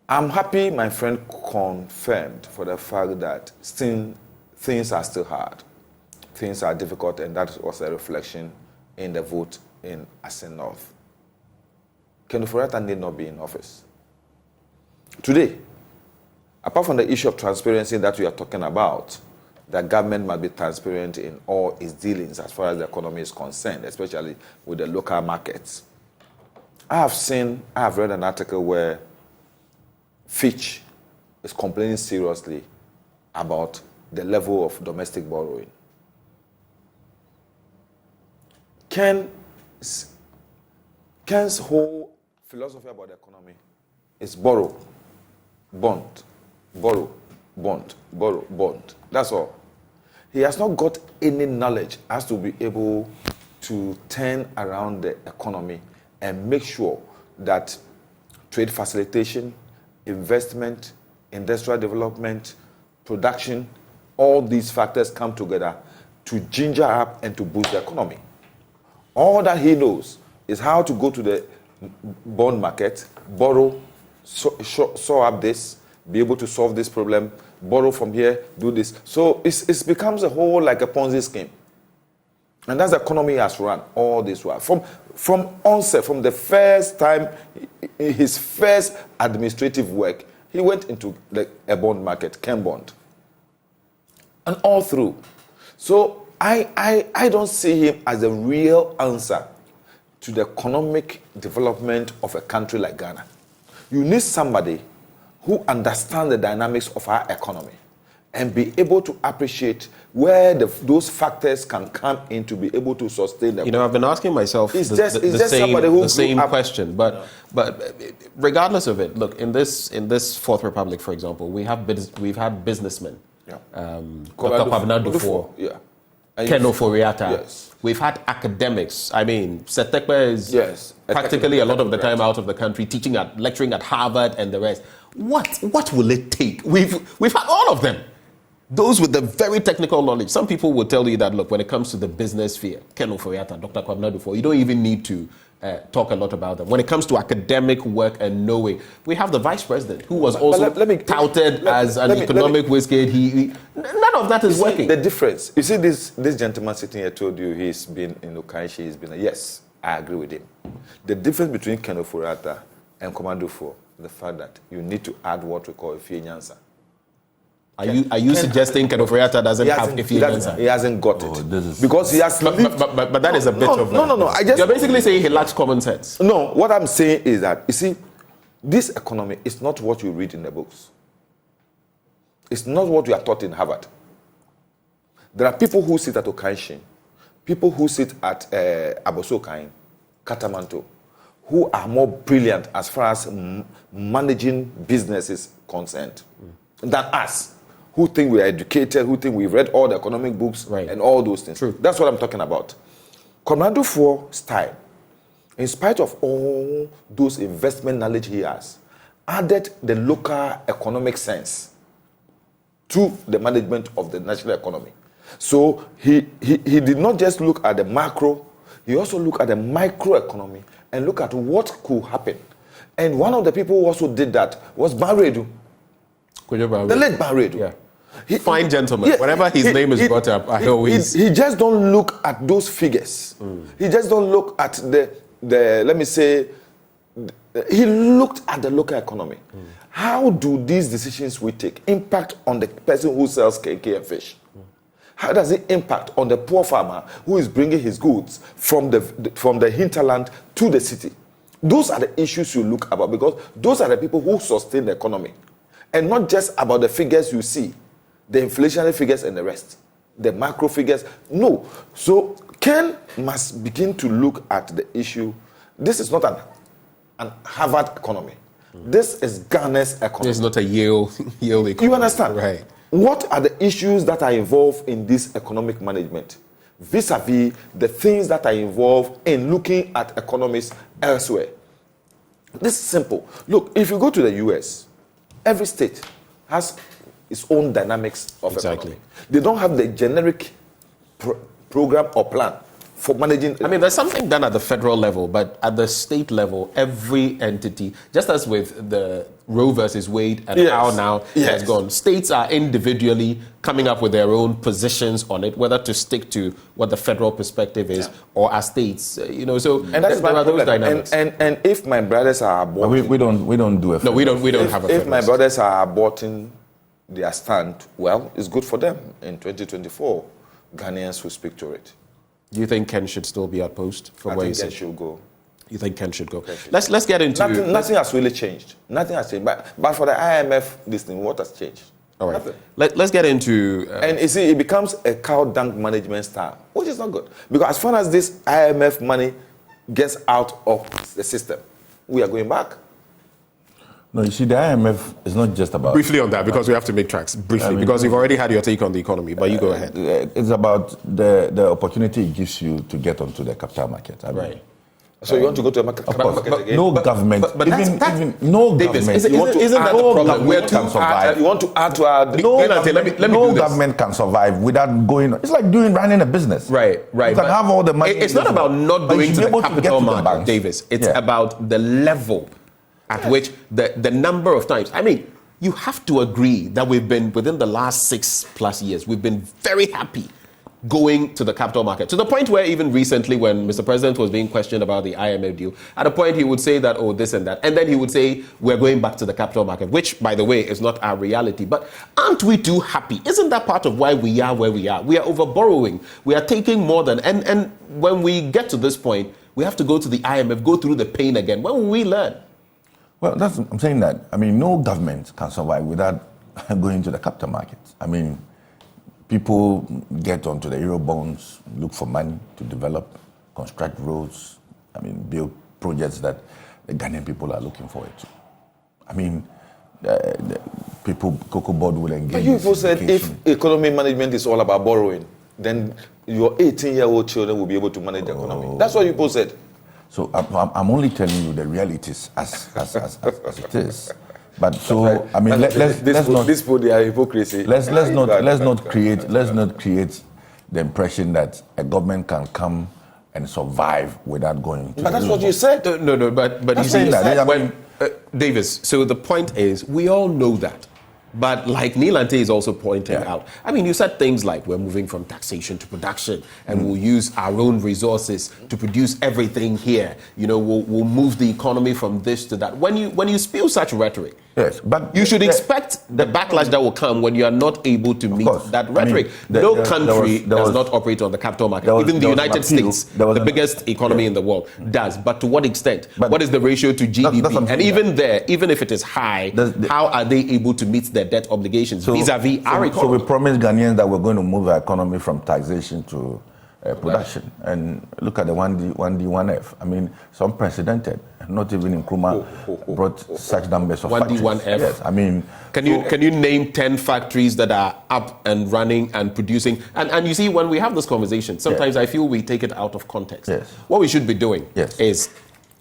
I'm happy my friend confirmed for the fact that things are still hard. Things are difficult, and that was a reflection in the vote in Assin North. Ken Ofori-Atta need not be in office. Today, apart from the issue of transparency that we are talking about, the government must be transparent in all its dealings as far as the economy is concerned, especially with the local markets. I have read an article where Fitch is complaining seriously about the level of domestic borrowing. Ken's whole philosophy about the economy is borrow, bond, borrow, bond, borrow, bond. That's all. He has not got any knowledge as to be able to turn around the economy and make sure that trade facilitation, investment, industrial development, production, all these factors come together to ginger up and to boost the economy. All that he knows is how to go to the bond market, borrow, sew up this, be able to solve this problem, borrow from here, do this. So it becomes a whole like a Ponzi scheme. And that's the economy he has run all this while. From onset, from the first time, his first administrative work, he went into a bond market, Ken bond. And all through. So I don't see him as a real answer to the economic development of a country like Ghana. You need somebody who understands the dynamics of our economy and be able to appreciate where those factors can come in to be able to sustain them.
I've been asking myself the same question, but regardless of it, look, in this Fourth Republic, for example, we've had businessmen, Dr. Kwabena
yeah.
Ken Ofori-Atta.
Yes.
We've had academics. I mean, Setekpe is practically a lot of the time out of the country, lecturing at Harvard and the rest. What will it take? We've had all of them. Those with the very technical knowledge. Some people will tell you that, look, when it comes to the business sphere, Ken Ofori-Atta, Dr. Kwabena, you don't even need to talk a lot about them. When it comes to academic work and knowing, we have the vice president who was also touted as an economic wizard. None of that is working.
The difference, you see, this gentleman sitting here told you he's been in Okaishi, he's been, yes, I agree with him. The difference between Ken Ofori-Atta and Commando 4, the fact that you need to add what we call a fianza.
Are you suggesting Ken Ofori-Atta doesn't have a fianza?
He hasn't got it. Because he has...
But that is a bit of...
No.
You're basically saying he lacks common sense.
No, what I'm saying is that, you see, this economy is not what you read in the books. It's not what you are taught in Harvard. There are people who sit at Okaishi, people who sit at Abosokain, Katamanto, who are more brilliant as far as managing business is concerned than us, who think we are educated, who think we've read all the economic books and all those things.
True.
That's what I'm talking about. Commando 4 style, in spite of all those investment knowledge he has, added the local economic sense to the management of the national economy. So he did not just look at the macro, he also looked at the microeconomy and look at what could happen. And one of the people who also did that was Barredu. The late Barredu.
Yeah. Fine gentleman. Yeah, whenever his name is brought up, I always...
He just don't look at those figures. He just don't look at the let me say, he looked at the local economy. How do these decisions we take impact on the person who sells KK and fish? How does it impact on the poor farmer who is bringing his goods from the hinterland to the city? Those are the issues you look about, because those are the people who sustain the economy. And not just about the figures you see, the inflationary figures and the rest, the macro figures. No. So Ken must begin to look at the issue. This is not an Harvard economy. This is Ghana's economy.
This is not a Yale economy.
You understand?
Right.
What are the issues that are involved in this economic management vis-a-vis the things that are involved in looking at economies elsewhere? This is simple. Look, if you go to the US, every state has its own dynamics of economy. They don't have the generic program or plan for managing.
I mean, there's something done at the federal level, but at the state level, every entity, just as with the Roe versus Wade and how now has gone, states are individually coming up with their own positions on it, whether to stick to what the federal perspective is or as states, so
and that's my problem. Those dynamics. And if my brothers are aborting,
we don't do a
no, we don't have a
if my brothers are aborting their stand, well, it's good for them. In 2024, Ghanaians will speak to it.
Do you think Ken should still be at post from where you sit?
I think Ken should go.
You think Ken should go? Let's get into...
Nothing has really changed. Nothing has changed. But for the IMF, this thing, what has changed?
All right. Let's get into...
and you see, it becomes a cow dung management style, which is not good. Because as far as this IMF money gets out of the system, we are going back.
No, you see, the IMF is not just about...
Briefly on that, because we have to make tracks. Briefly, because you've already had your take on the economy, but you go ahead.
It's about the opportunity it gives you to get onto the capital market.
Right.
So you want to go to the capital market again?
No government,
but
even no
Davis,
government.
Isn't that the problem?
Where can survive?
You want to add to our...
No government can survive without going... It's like running a business.
Right.
You can have all the money...
It's not about not going to the capital market, Davis. It's about the level at which the number of times. I mean, you have to agree that we've been, within the last 6+ years, we've been very happy going to the capital market. To the point where even recently when Mr. President was being questioned about the IMF deal, at a point he would say that, this and that. And then he would say, we're going back to the capital market, which, by the way, is not our reality. But aren't we too happy? Isn't that part of why we are where we are? We are over-borrowing. We are taking more than... And when we get to this point, we have to go to the IMF, go through the pain again. When will we learn?
Well, I'm saying that. I mean, no government can survive without going to the capital markets. I mean, people get onto the Eurobonds, look for money to develop, construct roads, I mean, build projects that the Ghanaian people are looking forward to. I mean, the people, Cocoa Board will engage.
But you people said if economy management is all about borrowing, then your 18-year-old children will be able to manage the economy. That's what you people said.
So I'm only telling you the realities as it is. But so I mean, let's not
their hypocrisy.
Let's not create the impression that a government can come and survive without going to.
But that's what you said.
No. But you see that Davis. So the point is, we all know that. But like Nilante is also pointing out, I mean, you said things like we're moving from taxation to production and we'll use our own resources to produce everything here. You know, we'll move the economy from this to that. When you spew such rhetoric,
yes, but
you should expect the backlash that will come when you are not able to meet that rhetoric. I mean, no country does not operate on the capital market. Even the United States, the biggest economy in the world, does. But to what extent? What is the ratio to GDP? And even there, even if it is high, how are they able to meet their debt obligations vis-a-vis our economy?
So we promised Ghanaians that we're going to move our economy from taxation to production. And look at the 1D, 1F. I mean, it's unprecedented. Not even Nkrumah brought such numbers of
1D,
factories.
1F.
Yes, I mean,
can you name 10 factories that are up and running and producing? And you see, when we have this conversation, sometimes I feel we take it out of context.
Yes.
What we should be doing
Yes.
is,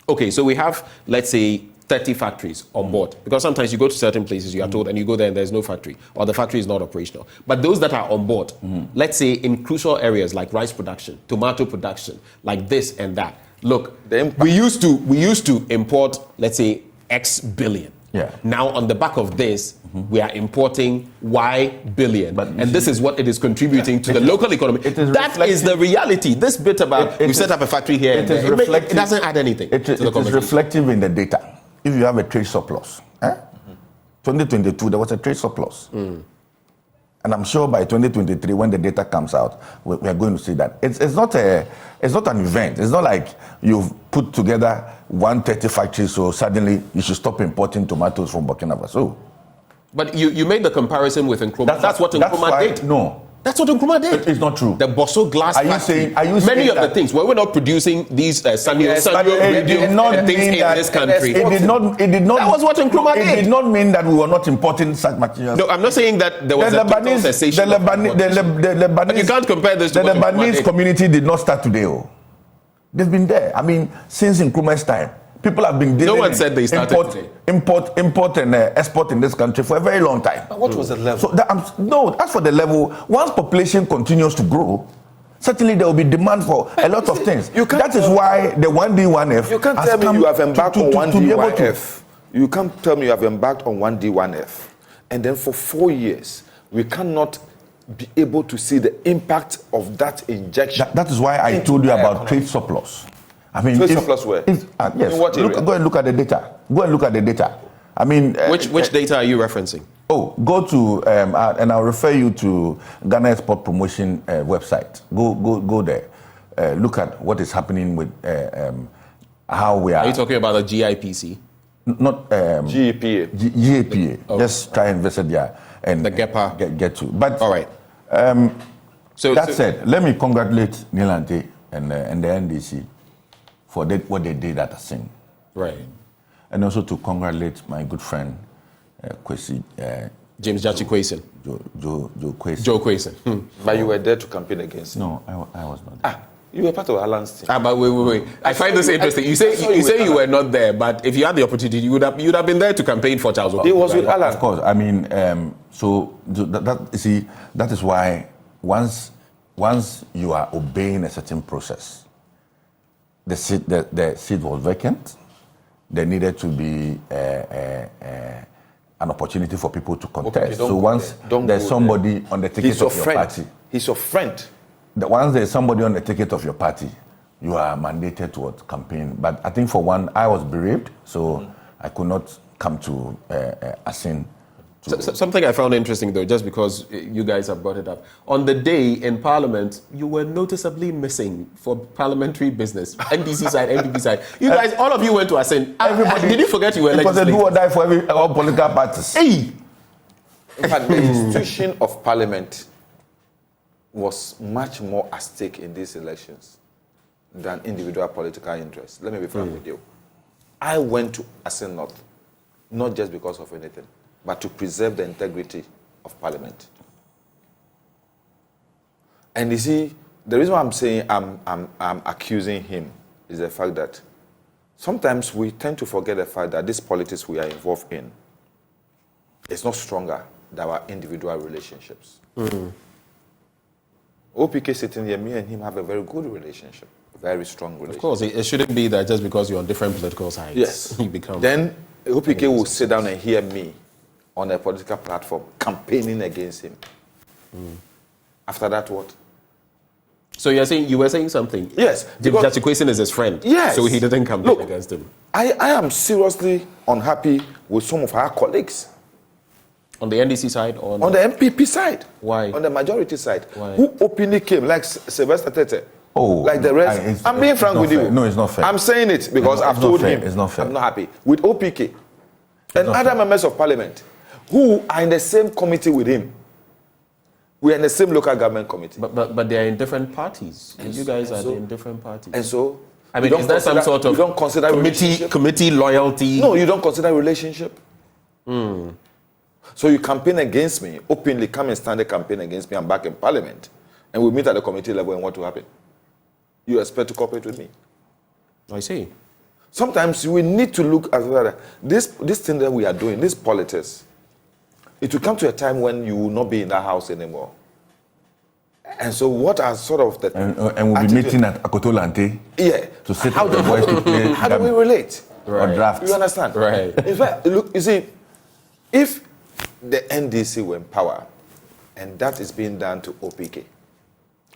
okay, so we have, let's say, 30 factories on board, because sometimes you go to certain places, you are told, and you go there and there's no factory, or the factory is not operational. But those that are on board, let's say in crucial areas like rice production, tomato production, like this and that. Look, we used to import, let's say, X billion.
Yeah.
Now on the back of this, we are importing Y billion, and this is what it is contributing to the local economy. That is the reality. This bit about we set up a factory here, it doesn't add anything.
It is reflective in the data. If you have a trade surplus, 2022 there was a trade surplus, and I'm sure by 2023 when the data comes out, we are going to see that it's not an event. It's not like you've put together 130 factories, so suddenly you should stop importing tomatoes from Burkina Faso.
But you made the comparison with Nkrumah. That's what Nkrumah did.
No.
That's what Nkrumah did.
It's not true.
The Bosso glass factory.
Are you
many
saying
of the things where we're not producing these Sanyo
things
in this country.
It did not.
That was what Nkrumah did.
It did not mean that we were not importing such materials.
No, I'm not saying that there was a total cessation. The Lebanese, but you can't compare this to
the Lebanese community did not start today. They've been there. I mean, since Nkrumah's time. People have been dealing
no one said they started
import and export in this country for a very long time.
But what was the level?
So as for the level, once population continues to grow, certainly there will be demand for a lot of things. That is why the 1D, 1F.
You can't tell me you have embarked on 1D, 1F. You can't tell me you have embarked on 1D, 1F. And then for 4 years, we cannot be able to see the impact of that injection.
That is why I told you about trade surplus. I mean,
trade surplus where?
Yes. Go and look at the data. I mean,
which data are you referencing?
Go to and I'll refer you to Ghana Export Promotion website. Go there. Look at what is happening with how we are.
Are you talking about the GIPC?
Not
GEPA.
GEPA. Just try and visit there and
the GEPA.
Get to. But
all right.
So said, let me congratulate Nilante and the NDC for what they did at Assin.
Right.
And also to congratulate my good friend,
James Gyakye Quayson.
Joe
Quayson.
But you were there to campaign against him.
No, I was not there.
You were part of Alan's team.
But wait. I find this interesting. You say you were not there, but if you had the opportunity, you'd have been there to campaign for Charles Obi.
He was with Alan.
Of course. I mean, so that is why once you are obeying a certain process, the seat was vacant. There needed to be an opportunity for people to contest. So once there's somebody on the ticket of your party,
he's your friend.
Once there's somebody on the ticket of your party, you are mandated to campaign. But I think for one, I was bereaved, so I could not come to Assin.
Something I found interesting, though, just because you guys have brought it up. On the day in Parliament, you were noticeably missing for parliamentary business. NDC side, NPP side. You guys, all of you went to Assin. Did you forget you were legislating?
It was a do or die for all political parties.
Hey!
In fact, the institution of parliament was much more at stake in these elections than individual political interests. Let me be frank with you. I went to Assin North, not just because of anything, but to preserve the integrity of parliament. And you see, the reason why I'm saying I'm accusing him is the fact that sometimes we tend to forget the fact that this politics we are involved in is not stronger than our individual relationships. OPK sitting here, me and him have a very good relationship, a very strong relationship.
Of course, it shouldn't be that just because you're on different political sides.
Yes.
You become.
Then OPK will sit down and hear me on a political platform campaigning against him. After that, what?
So you were saying something?
Yes.
Gyakye Quayson is his friend.
Yes.
So he didn't campaign against him.
I am seriously unhappy with some of our colleagues.
On the NDC side or
on the MPP side?
Why?
On the majority side.
Why?
Who openly came, like Sylvester Tete.
Oh,
like the rest. I'm being frank with you.
No, it's not fair.
I'm saying it because I've told him.
It's not fair.
I'm not happy. With OPK and other members of parliament who are in the same committee with him. We are in the same local government committee.
But they are in different parties. And you guys are in different parties.
And so,
I mean, is there some sort of
you don't consider
committee loyalty?
No, you don't consider relationship. So you campaign against me, openly come and stand a campaign against me. I'm back in parliament. And we meet at the committee level and what will happen? You expect to cooperate with me.
I see.
Sometimes we need to look at this thing that we are doing, this politics. It will come to a time when you will not be in that house anymore. And so what are sort of the...
And we'll be meeting at Akotolante.
Yeah.
To sit with the boys to play...
How do we relate?
Right. Or draft.
You understand?
Right.
In fact, look, you see, if the NDC were in power, and that is being done to OPK,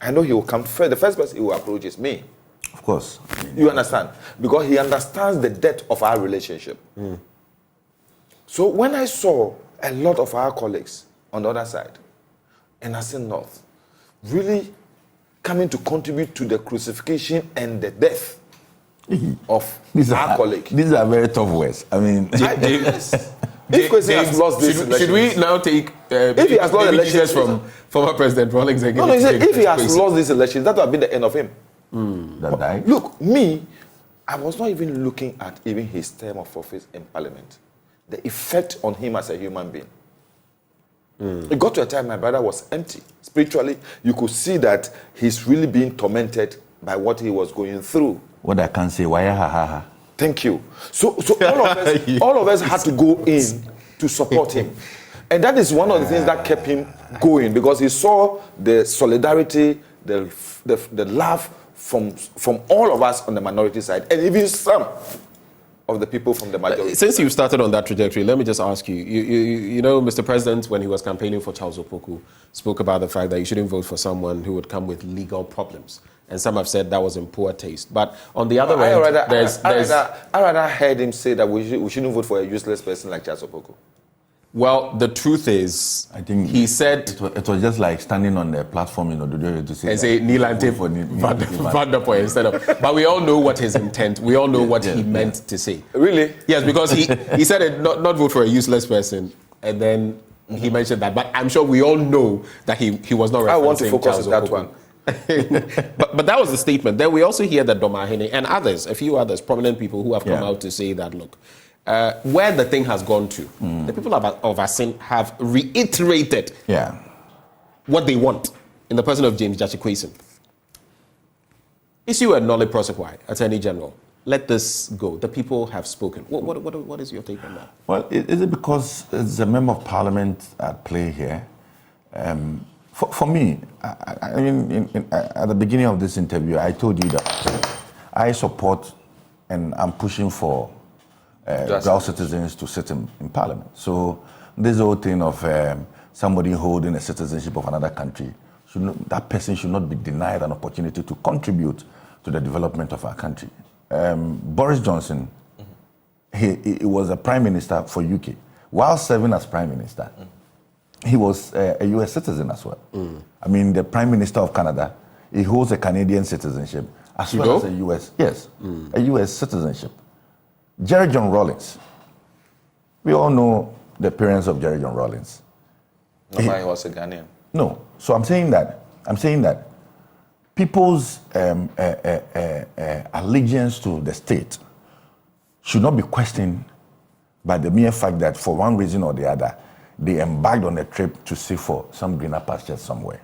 I know he will come first. The first person he will approach is me.
Of course.
You understand? Because he understands the depth of our relationship. So when I saw a lot of our colleagues on the other side, in Assin North, really coming to contribute to the crucifixion and the death of our colleague.
These are very tough words. I mean...
If Quayson has lost this election,
should we now take
if he has lost the election
from former President Rawlings again?
No, he said if he has lost this election, that would have been the end of him.
That died?
Look, me, I was not even looking at even his term of office in Parliament. The effect on him as a human being. It got to a time my brother was empty. Spiritually, you could see that he's really being tormented by what he was going through.
What I can say, why ha ha ha.
Thank you. So all of us had to go in to support him. And that is one of the things that kept him going, because he saw the solidarity, the love from all of us on the minority side, and even some of the people from the majority.
Since you started on that trajectory, let me just ask you, you know, Mr. President, when he was campaigning for Charles Opoku, spoke about the fact that you shouldn't vote for someone who would come with legal problems. And some have said that was in poor taste. But on the other end,
I rather heard him say that we shouldn't vote for a useless person like Charles Opoku.
Well, the truth is,
I think
he said...
It was just like standing on the platform, to say...
And say, Nilante Van der Poel instead of... But we all know what his intent, we all know what he meant to say.
Really?
Yes, because he said it, not vote for a useless person, and then he mentioned that. But I'm sure we all know that he was not referencing
I want to focus
Charles
on that
Opoku.
one.
but that was the statement. Then we also hear that Domahene and others, a few others, prominent people who have come out to say that, look, where the thing has gone to, the people of Assin have reiterated what they want in the person of James Gyakye Quayson. Issue a nolle prosequi, Attorney General. Let this go. The people have spoken. What is your take on that?
Well, is it because there's a member of parliament at play here? For me, I mean, at the beginning of this interview, I told you that I support and I'm pushing for Gao citizens to sit in parliament. So this whole thing of somebody holding a citizenship of another country, that person should not be denied an opportunity to contribute to the development of our country. Boris Johnson, he was a prime minister for UK. While serving as prime minister, he was a US citizen as well. I mean, the Prime Minister of Canada, he holds a Canadian citizenship as well as a US, a US citizenship. Jerry John Rawlings, we all know the parents of Jerry John Rawlings.
No, but he was a Ghanaian.
No. So I'm saying that people's allegiance to the state should not be questioned by the mere fact that for one reason or the other, they embarked on a trip to seek for some greener pastures somewhere.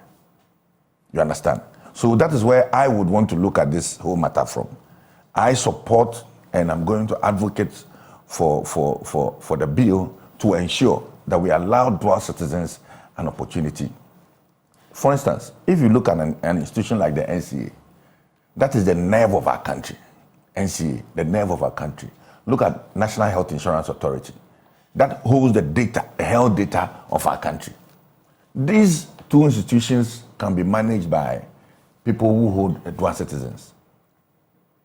You understand? So that is where I would want to look at this whole matter from. I support and I'm going to advocate for the bill to ensure that we allow dual citizens an opportunity. For instance, if you look at an institution like the NCA, that is the nerve of our country. NCA, the nerve of our country. Look at National Health Insurance Authority. That holds the data, the health data of our country. These two institutions can be managed by people who hold dual citizens.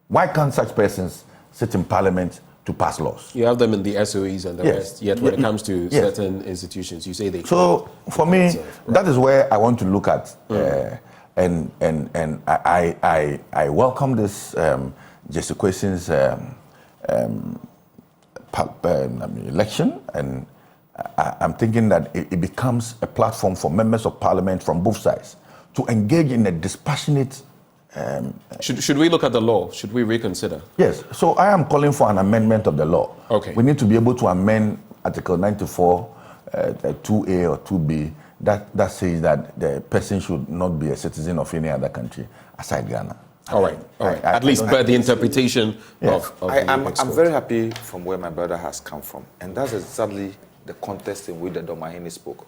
Why can't such persons sit in parliament to pass laws?
You have them in the SOEs and the rest, yet when it comes to certain institutions, you say they...
So, for me, that is where I want to look at, and I welcome this Gyakye Quayson's election, and I'm thinking that it becomes a platform for members of parliament from both sides to engage in a dispassionate...
Should we look at the law? Should we reconsider?
Yes. So I am calling for an amendment of the law.
Okay.
We need to be able to amend Article 94, 2A or 2B, that says that the person should not be a citizen of any other country aside Ghana.
All right. At least by the interpretation of
I'm very happy from where my brother has come from. And that's exactly the context in which the Domahini spoke.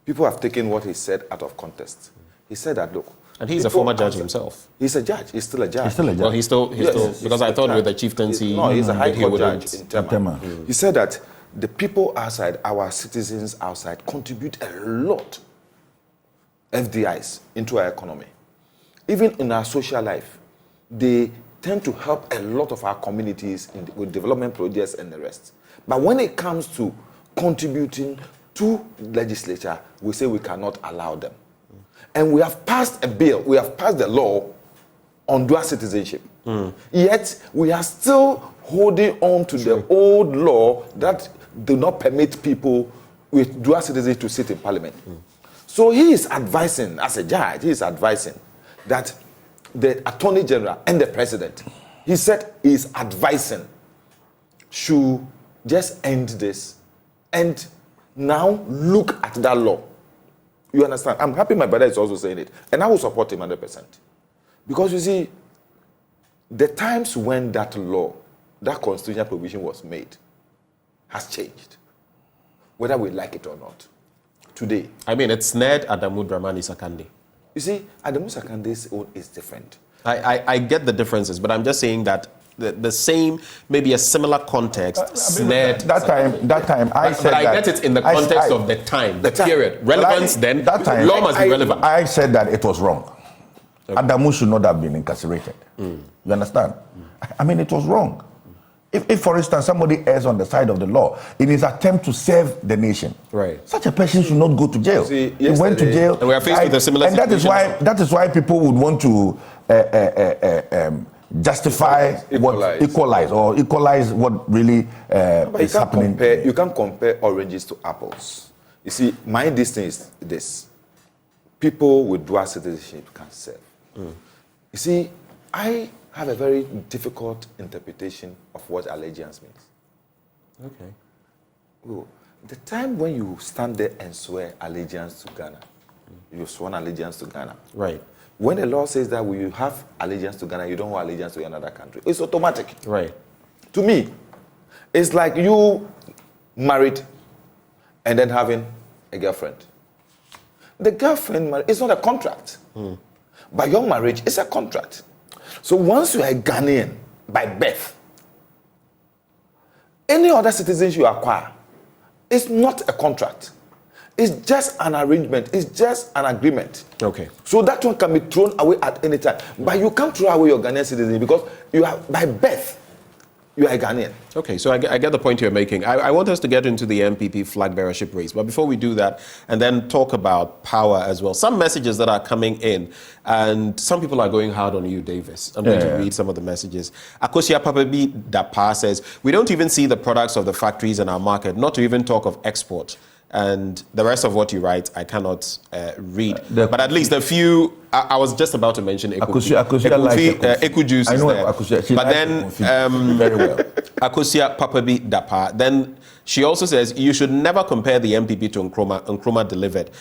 People have taken what he said out of context. He said that, look...
And he's a former judge himself.
He's a judge. He's still a judge.
He's still a judge.
Well, he's still because I thought with the chieftaincy...
No, he's a high court judge in
Tema.
Tema. He said that the people outside, our citizens outside, contribute a lot FDIs into our economy. Even in our social life, they tend to help a lot of our communities with development projects and the rest. But when it comes to contributing to legislature, we say we cannot allow them. And we have passed a bill, we have passed the law on dual citizenship. Yet, we are still holding on to the old law that do not permit people with dual citizenship to sit in parliament. So he is advising, as a judge, he is advising that the Attorney General and the President, he said he is advising, should just end this and now look at that law. You understand? I'm happy my brother is also saying it. And I will support him 100%. Because you see, the times when that law, that constitutional provision was made, has changed. Whether we like it or not. Today.
I mean, it snared Adamu Dramani Sakande.
You see, Adamu Sakande's own is different.
I get the differences, but I'm just saying that the same, maybe a similar context, snared.
That time, I said
but I get it in the context of the time, the period. Relevance then, that time, law must be relevant.
I said that it was wrong. Okay. Adamu should not have been incarcerated. You understand? I mean, it was wrong. If, for instance, somebody errs on the side of the law in his attempt to serve the nation, such a person should not go to jail.
See,
he went to jail.
And we are faced with a similar situation.
And that is why people would want to justify equalize what really is happening.
You can't compare oranges to apples. You see, my distance is this. People with dual citizenship can serve. You see, I have a very difficult interpretation of what allegiance means.
Okay.
Well, the time when you stand there and swear allegiance to Ghana, you sworn allegiance to Ghana.
Right.
When the law says that when you have allegiance to Ghana, you don't have allegiance to another country. It's automatic.
Right.
To me, it's like you married and then having a girlfriend. The girlfriend marriage is not a contract. But your marriage is a contract. So once you are a Ghanaian by birth, any other citizenship you acquire is not a contract. It's just an arrangement. It's just an agreement.
Okay.
So that one can be thrown away at any time. But you can't throw away your Ghanaian citizenship because you are, by birth, you are a Ghanaian. Okay,
so I get the point you're making. I want us to get into the MPP flag bearership race. But before we do that, and then talk about power as well, some messages that are coming in, and some people are going hard on you, Davis. I'm going to read some of the messages. Akosia Papabi Dapa says, we don't even see the products of the factories in our market, not to even talk of export. and the rest of what you write I cannot read. But at least a few. I was just about to mention
Akusia likes
Eku Juice.
I know
there.
Akusia.
But then
very well.
Akusia Papabi Dapa. Then she also says you should never compare the MPP to Nkrumah delivered.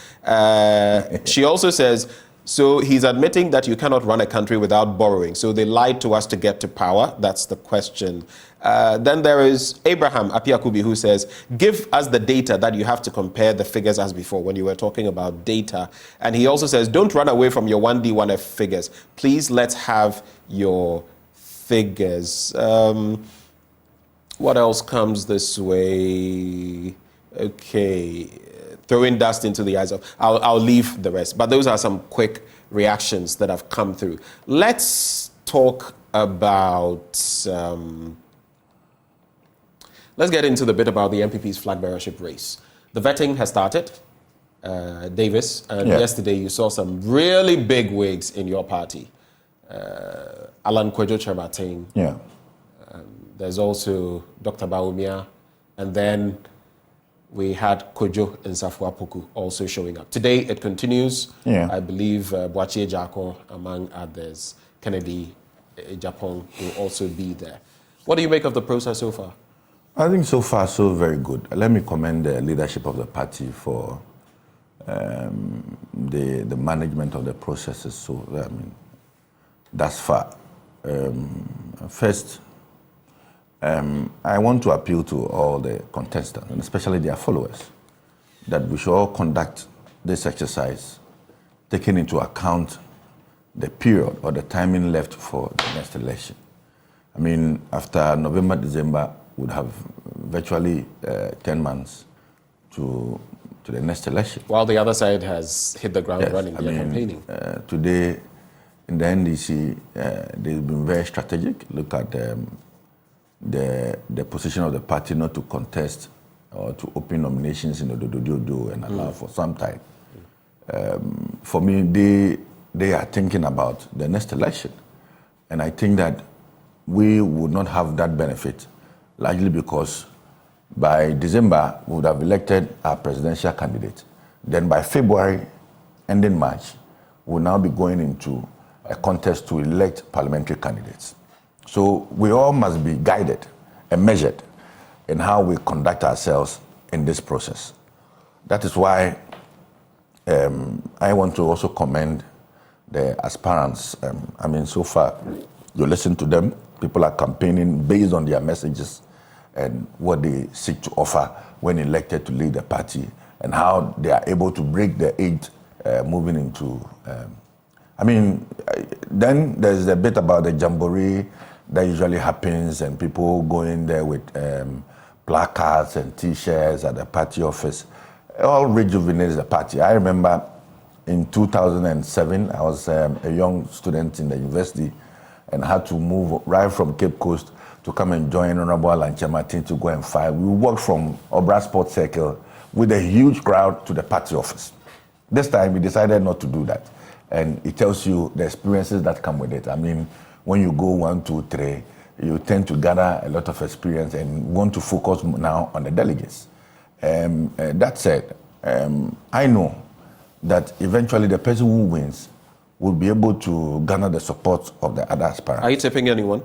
She also says, so he's admitting that you cannot run a country without borrowing. So they lied to us to get to power. That's the question. Then there is Abraham Apiakubi who says, give us the data that you have to compare the figures as before when you were talking about data. And he also says, don't run away from your 1D, 1F figures. Please, let's have your figures. What else comes this way? Okay. Throwing dust into the eyes of... I'll leave the rest. But those are some quick reactions that have come through. Let's talk about... let's get into the bit about the MPP's flag bearership race. The vetting has started, Davis, and yesterday you saw some really big wigs in your party. Alan Kwejo Chermatin.
Yeah.
There's also Dr. Baumia, and then we had Kojo and Safwa Poku also showing up. Today it continues.
Yeah.
I believe Boachie Jako, among others, Kennedy Japan will also be there. What do you make of the process so far?
I think so far so very good. Let me commend the leadership of the party for the management of the processes. So I mean, thus far. First, I want to appeal to all the contestants, and especially their followers, that we should all conduct this exercise taking into account the period or the timing left for the next election. I mean, after November, December, we'd have virtually 10 months to the next election.
While the other side has hit the ground running, they're campaigning.
Today, in the NDC, they've been very strategic. Look at the position of the party not to contest or to open nominations in the do and allow for some time. For me, they are thinking about the next election. And I think that we would not have that benefit, largely because by December, we would have elected our presidential candidate. Then by February, ending March, we'll now be going into a contest to elect parliamentary candidates. So we all must be guided and measured in how we conduct ourselves in this process. That is why I want to also commend the aspirants. I mean, so far, you listen to them, people are campaigning based on their messages and what they seek to offer when elected to lead the party, and how they are able to break the age moving into... then there's a bit about the jamboree that usually happens, and people going there with placards and T-shirts at the party office. It all rejuvenates the party. I remember in 2007, I was a young student in the university and had to move right from Cape Coast to come and join Honorable Alan Chermatin to go and fight. We walked from Obra Sports Circle with a huge crowd to the party office. This time we decided not to do that. And it tells you the experiences that come with it. I mean, when you go 1, 2, 3, you tend to gather a lot of experience and want to focus now on the delegates. That said, I know that eventually the person who wins will be able to garner the support of the other aspirants.
Are you tipping anyone?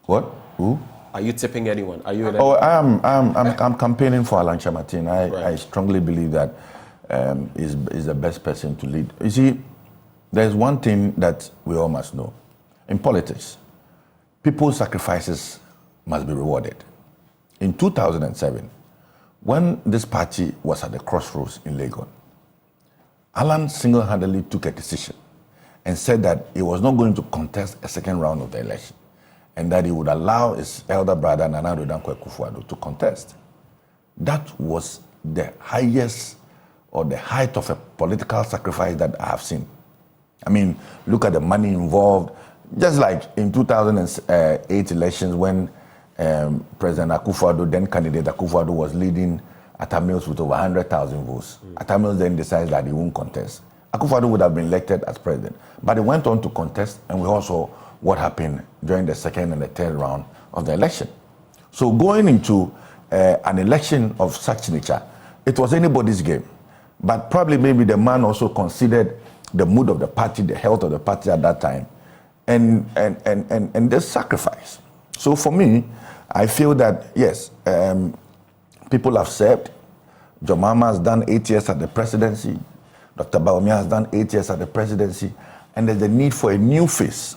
What? Who?
Are you tipping anyone? Are you?
I'm campaigning for Alan Chermatin.
Right.
I strongly believe that is the best person to lead. You see, there's one thing that we all must know. In politics, people's sacrifices must be rewarded. In 2007, when this party was at the crossroads in Lagos, Alan single-handedly took a decision and said that he was not going to contest a second round of the election, and that he would allow his elder brother, Nana Addo Dankwa Akufo-Addo, to contest. That was the highest or the height of a political sacrifice that I have seen. I mean, look at the money involved. Just like in 2008 elections when President Akufo-Addo, then candidate Akufo-Addo, was leading Atta Mills with over 100,000 votes. Atta Mills then decides that he won't contest. Akufo-Addo would have been elected as president. But he went on to contest, and we also saw what happened during the second and the third round of the election. So going into an election of such nature, it was anybody's game. But probably maybe the man also considered the mood of the party, the health of the party at that time, and the sacrifice. So for me, I feel that, yes, people have served. John Mahama has done 8 years at the presidency. Dr. Bawumia has done 8 years at the presidency. And there's a need for a new face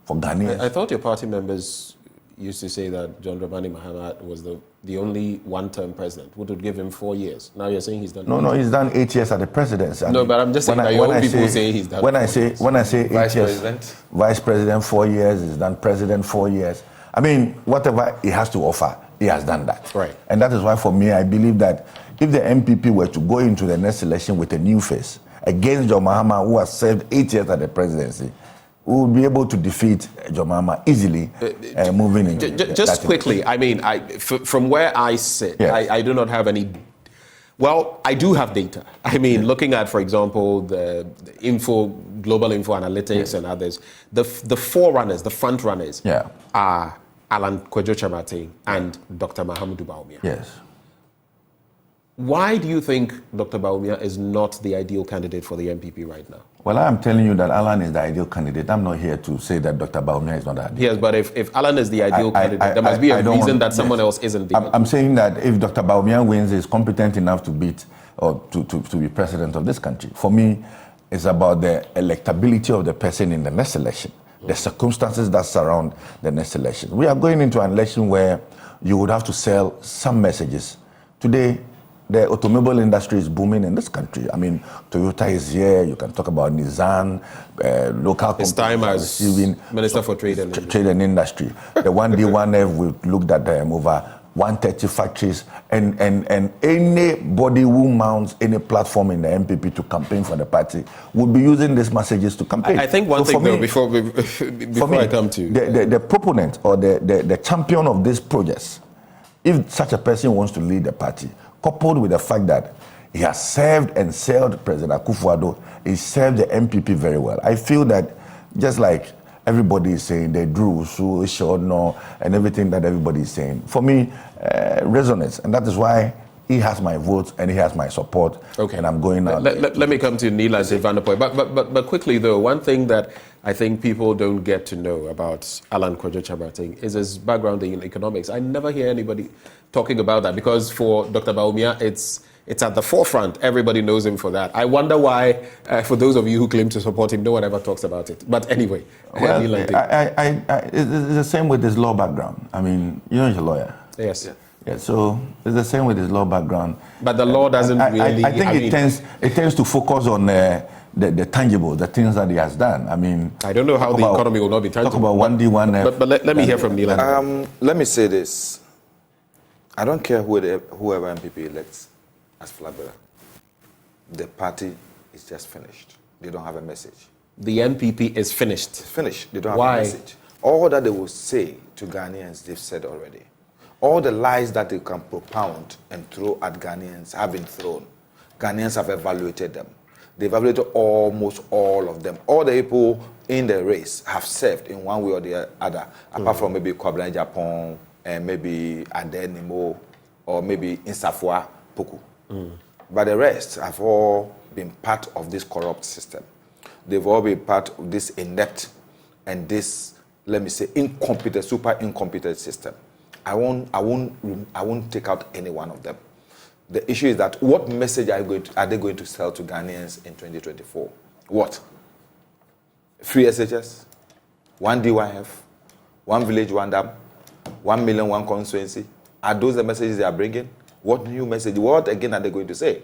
for Ghanaians.
I thought your party members used to say that John Dramani Mahama was the only one-term president who would give him 4 years. Now you're saying he's done.
No, he's done 8 years at the presidency.
No, but I'm just saying that your own people say he's done.
When I say 8
Vice
years,
President?
Vice President 4 years, he's done President 4 years. I mean, whatever he has to offer, he has done that.
Right.
And that is why, for me, I believe that if the MPP were to go into the next election with a new face against John Mahama, who has served 8 years at the presidency, we will be able to defeat John Mahama easily, moving in.
Just quickly, I mean, from where I sit,
yes.
I do not have any. Well, I do have data. I mean, looking at, for example, the global info analytics and others, the forerunners, the front runners, are Alan Kwadwo and Dr. Mahamudu Bawumia.
Yes.
Why do you think Dr. Bawumia is not the ideal candidate for the MPP right now?
Well, I'm telling you that Alan is the ideal candidate. I'm not here to say that Dr. Bawumia is not the ideal.
Yes, but if Alan is the ideal candidate, there must be a reason that someone else isn't.
I'm saying that if Dr. Bawumia wins, he's competent enough to beat or to be president of this country. For me, it's about the electability of the person in the next election, the circumstances that surround the next election. We are going into an election where you would have to sell some messages. Today, the automobile industry is booming in this country. I mean, Toyota is here. You can talk about Nissan, local companies.
It's time as Minister for Trade and
Industry. The 1D1F, we looked at over 130 factories, and anybody who mounts any platform in the MPP to campaign for the party would be using these messages to campaign.
I think one thing, though, before I come to
the proponent or the champion of these projects, if such a person wants to lead the party, coupled with the fact that he has served and served President Akufo-Addo, he served the MPP very well. I feel that just like everybody is saying, the Drew, Su, Shono, and everything that everybody is saying, for me, resonates. And that is why he has my vote and he has my support.
Okay.
And I'm going out.
Let me come to Neil and Vanderpoy. But quickly, though, one thing that I think people don't get to know about Alan Kwadwo is his background in economics. I never hear anybody talking about that, because for Dr. Bawumia, it's at the forefront. Everybody knows him for that. I wonder why, for those of you who claim to support him, no one ever talks about it. But anyway,
well, it's the same with his law background. I mean, you know, he's a lawyer.
Yes.
Yeah, so it's the same with his law background.
But the law doesn't really.
I think it tends to focus on the tangible, the things that he has done. I mean,
I don't know how the economy will not be tangible.
Talk about 1D1F.
But let me hear from Neil.
Let me say this. I don't care whoever MPP elects as flagbearer. The party is just finished. They don't have a message.
The MPP is finished.
It's finished. They don't have
Why?
a message. All that they will say to Ghanaians, they've said already. All the lies that they can propound and throw at Ghanaians have been thrown. Ghanaians have evaluated them. They've evaluated almost all of them. All the people in the race have served in one way or the other, apart from maybe Kwabena Japan, and maybe Adenimo, or maybe Insafwa Poku. But the rest have all been part of this corrupt system. They've all been part of this inept and this, let me say, incompetent, super incompetent system. I won't take out any one of them. The issue is that what message are they going to sell to Ghanaians in 2024? What? Free SHS, 1D1F, 1 village, 1 dam, 1 million, 1 constituency. Are those the messages they are bringing? What new message? What again are they going to say?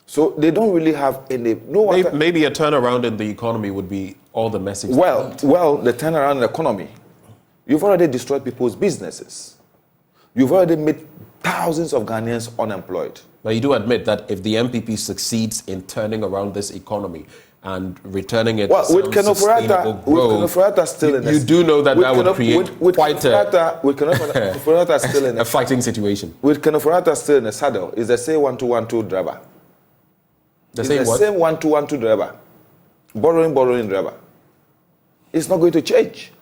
So they don't really have any.
Maybe a turnaround in the economy would be all the messages.
Well, the turnaround in the economy. You've already destroyed people's businesses. You've already made thousands of Ghanaians unemployed.
But you do admit that if the MPP succeeds in turning around this economy and returning it to
with Ken Ofori-Atta still in
you do know that would create quite
a
fighting situation.
With Ken Ofori-Atta still in the saddle, is the same 1-2-1-2 driver.
The same
1-2-1-2 driver. Borrowing driver. It's not going to change.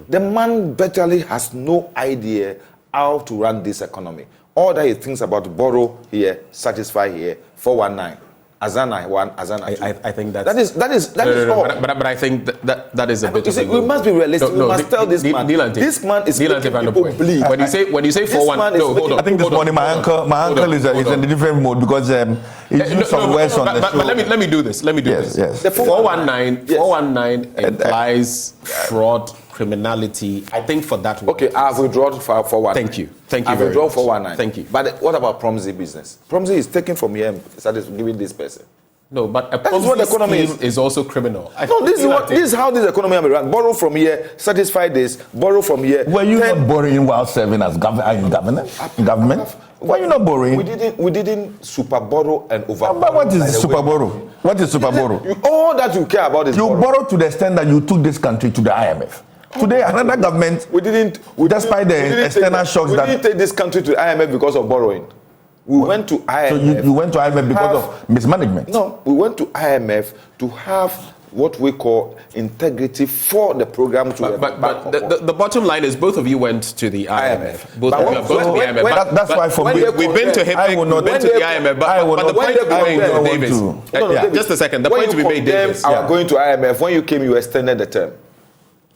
The man virtually has no idea how to run this economy. All that he thinks about borrow here, satisfy here, 419. Azana 1, Azana 2.
I think
that is all.
But I think that is a bit.
You see, we must be realistic. We must tell this man. This man is making people bleed.
When you say 4-1, no, hold on.
I think this morning my uncle is in a different mode because he used some words on the show.
But let me do this.
Yes.
The 419 implies fraud, criminality. I think for that one.
Okay, I've withdrawn 419.
Thank you.
I've withdrawn 419.
Thank you.
But what about Promzi business? Promzi is taken from here and started giving this person.
No, but a Promzi scheme is also criminal.
This is how this economy is run. Borrow from here, satisfy this. Borrow from here.
Were you not borrowing while serving as government? Why are you not borrowing?
We didn't super borrow and over.
But what is super borrow? What is super borrow?
All that you care about is
you borrow to the extent that you took this country to the IMF. Today, another government, despite the external shocks,
we didn't take this country to the IMF because of borrowing. We went to IMF.
So you went to IMF because of mismanagement?
No, we went to IMF to have what we call integrity for the program to.
But the bottom line is both of you went to the IMF. Both of you have gone to the IMF.
That's why for me,
we've been to HIPC, we've been to the IMF. But the point to be made, Davis. Just a second. The point to be made, Davis.
Going to IMF. When you came, you extended the term.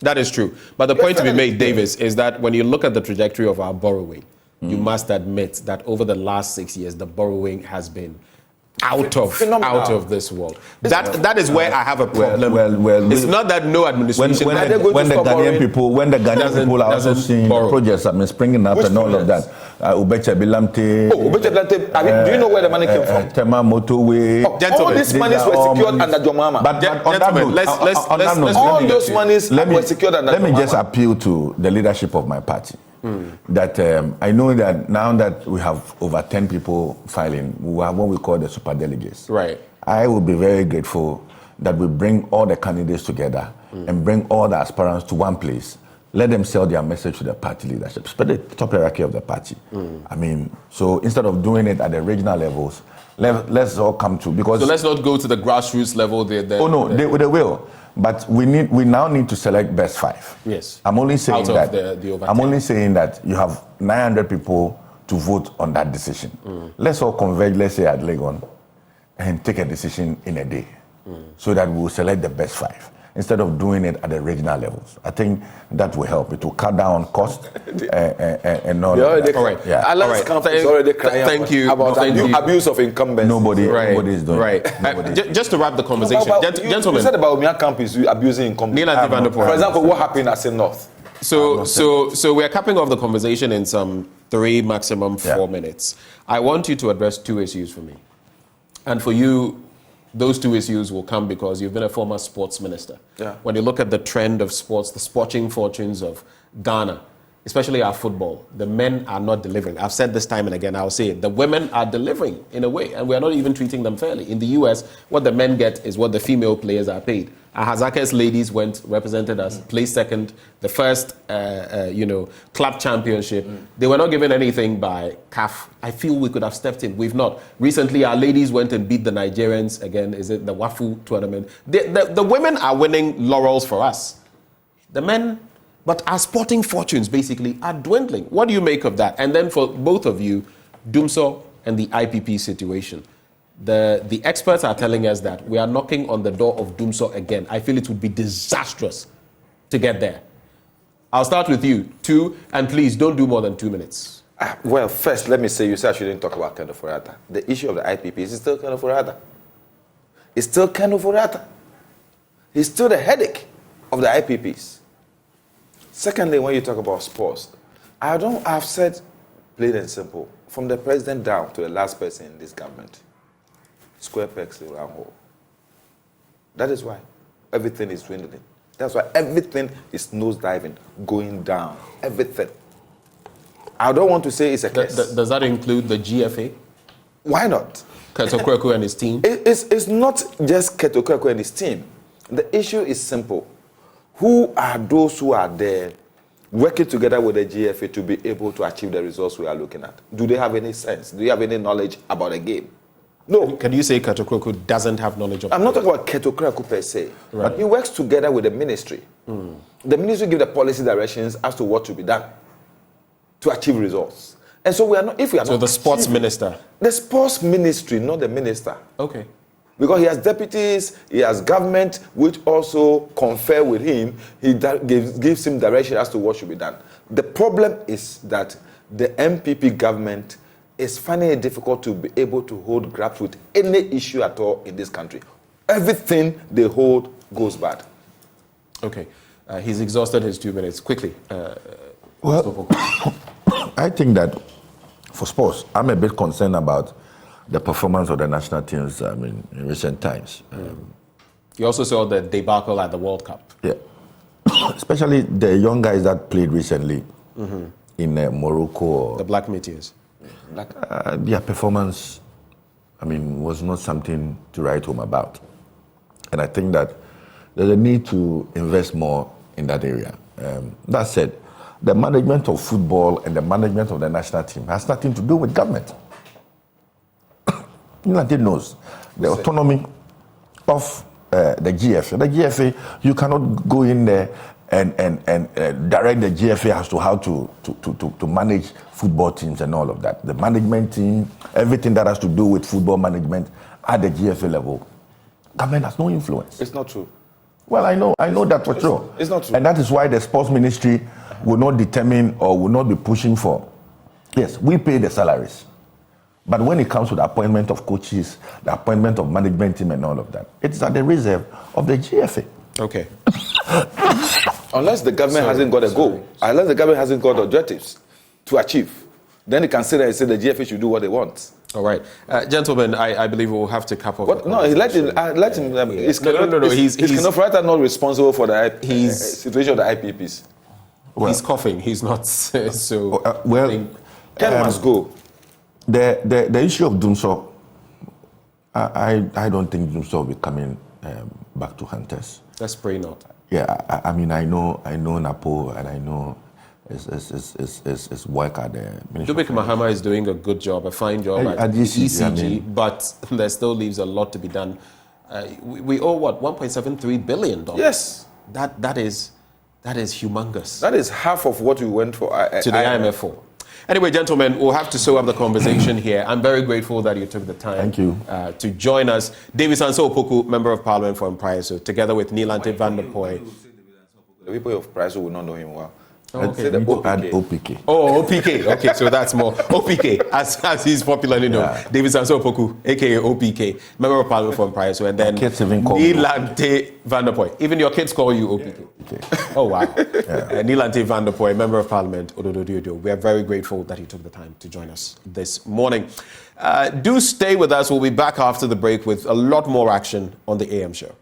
That is true. But the point to be made, Davis, is that when you look at the trajectory of our borrowing, you must admit that over the last 6 years, the borrowing has been out of this world. That is where I have a problem. It's not that no administration.
When the Ghanaian people are also seeing projects springing up and all of that. Ubecha Bilamte.
Do you know where the money came from?
Tema Motorway.
All these monies were secured under Jomama.
But
let's all those monies were secured under
Let me just appeal to the leadership of my party. That I know that now that we have over 10 people filing, we have what we call the super delegates.
Right.
I will be very grateful that we bring all the candidates together and bring all the aspirants to one place. Let them sell their message to the party leadership, especially the top hierarchy of the party. I mean, so instead of doing it at the regional levels, let's all come to because.
So let's not go to the grassroots level.
They will. But we now need to select best 5.
Yes.
I'm only saying
that
I'm only saying that you have 900 people to vote on that decision. Let's all converge, let's say at Legon, and take a decision in a day, so that we will select the best 5 instead of doing it at the regional levels. I think that will help. It will cut down cost and all.
All right.
Yeah.
Alliance Campus is already crying
Thank you.
about abuse of incumbency.
Nobody is doing
it. Just to wrap the conversation, gentlemen.
You said about Umia Camp is abusing incumbency. For example, what happened at Assin North?
So we are capping off the conversation in some 3, maximum 4 minutes. I want you to address 2 issues for me. And for you, those 2 issues will come because you've been a former sports minister.
Yeah.
When you look at the trend of sports, the sporting fortunes of Ghana, especially our football, the men are not delivering. I've said this time and again, I'll say it. The women are delivering in a way, and we are not even treating them fairly. In the US, what the men get is what the female players are paid. Ahazake's ladies represented us, placed second, the first, club championship. They were not given anything by CAF. I feel we could have stepped in. We've not. Recently, our ladies went and beat the Nigerians again. Is it the Wafu tournament? The women are winning laurels for us. The men, but our sporting fortunes basically are dwindling. What do you make of that? And then for both of you, Dumso and the IPP situation. The experts are telling us that we are knocking on the door of Dumso again. I feel it would be disastrous to get there. I'll start with you, 2, and please don't do more than 2 minutes.
Well, first, let me say, you said I shouldn't talk about Ken Ofori-Atta. The issue of the IPP is still Ken Ofori-Atta. It's still Ken Ofori-Atta. He's still the headache of the IPPs. Secondly, when you talk about sports, I've said plain and simple, from the president down to the last person in this government, square pegs in round hole. That is why everything is dwindling. That's why everything is nosediving, going down. Everything. I don't want to say it's a case.
Does that include the GFA?
Why not?
Keto Kweku and his team?
It's not just Keto Kweku and his team. The issue is simple. Who are those who are there working together with the GFA to be able to achieve the results we are looking at? Do they have any sense? Do they have any knowledge about the game? No.
Can you say Keto Kweku doesn't have knowledge of
I'm not talking about Keto Kweku per se.
Right.
But he works together with the ministry. The ministry gives the policy directions as to what to be done to achieve results. And so we are not, if we are
So
not
the sports
achieving-
minister.
The sports ministry, not the minister.
Okay.
Because he has deputies, he has government, which also confer with him. He gives him direction as to what should be done. The problem is that the MPP government is finding it difficult to be able to hold grasp with any issue at all in this country. Everything they hold goes bad.
Okay. He's exhausted his 2 minutes. Quickly.
Well, I think that for sports, I'm a bit concerned about the performance of the national teams, in recent times.
You also saw the debacle at the World Cup.
Yeah. Especially the young guys that played recently in Morocco.
The Black Meteors.
Their performance, was not something to write home about. And I think that there's a need to invest more in that area. That said, the management of football and the management of the national team has nothing to do with government. Nothing knows the autonomy of the GFA. The GFA, you cannot go in there and direct the GFA as to how to manage football teams and all of that. The management team, everything that has to do with football management at the GFA level, government has no influence.
It's not true.
Well, I know that for sure.
It's not true.
And that is why the sports ministry will not determine or will not be pushing for. Yes, we pay the salaries. But when it comes to the appointment of coaches, the appointment of management team and all of that, it's at the reserve of the GFA.
Okay.
Unless the government hasn't got a goal, unless the government hasn't got objectives to achieve, then they can sit there and say the GFA should do what they want.
All right. Gentlemen, I believe we'll have to cap off.
What? No, let him. Is
No. He's
Ken Ofori-Atta not responsible for the situation of the IPPs?
Well, he's coughing. He's not. So.
Ken must go.
The issue of Dumso, I don't think Dumso will be coming back to Hunters.
Let's pray not.
Yeah, I know Napo, and I know his work at the Ministry.
Dubik Mahama is doing a good job, a fine job at ECG, but there still leaves a lot to be done. We owe what, $1.73 billion?
Yes,
that is humongous.
That is half of what we went for
to the IMF for. Anyway, gentlemen, we'll have to sew up the conversation here. I'm very grateful that you took the time.
Thank you.
To join us. David Sanso Opoku, Member of Parliament for Mpraeso, together with Nilante Van der Poy.
The people of Mpraeso will not know him well.
Oh, okay.
Add OPK.
Oh, OPK. Okay, so that's more. OPK, as he's popularly known. Yeah. David Sanso Opoku, a.k.a. OPK, Member of Parliament for Mpraeso, and then Nilante Van der Poy. Even your kids call you OPK. Yeah. Oh, wow. Yeah. Nilante Van der Poy, Member of Parliament, Ododo. We are very grateful that you took the time to join us this morning. Do stay with us. We'll be back after the break with a lot more action on the AM show.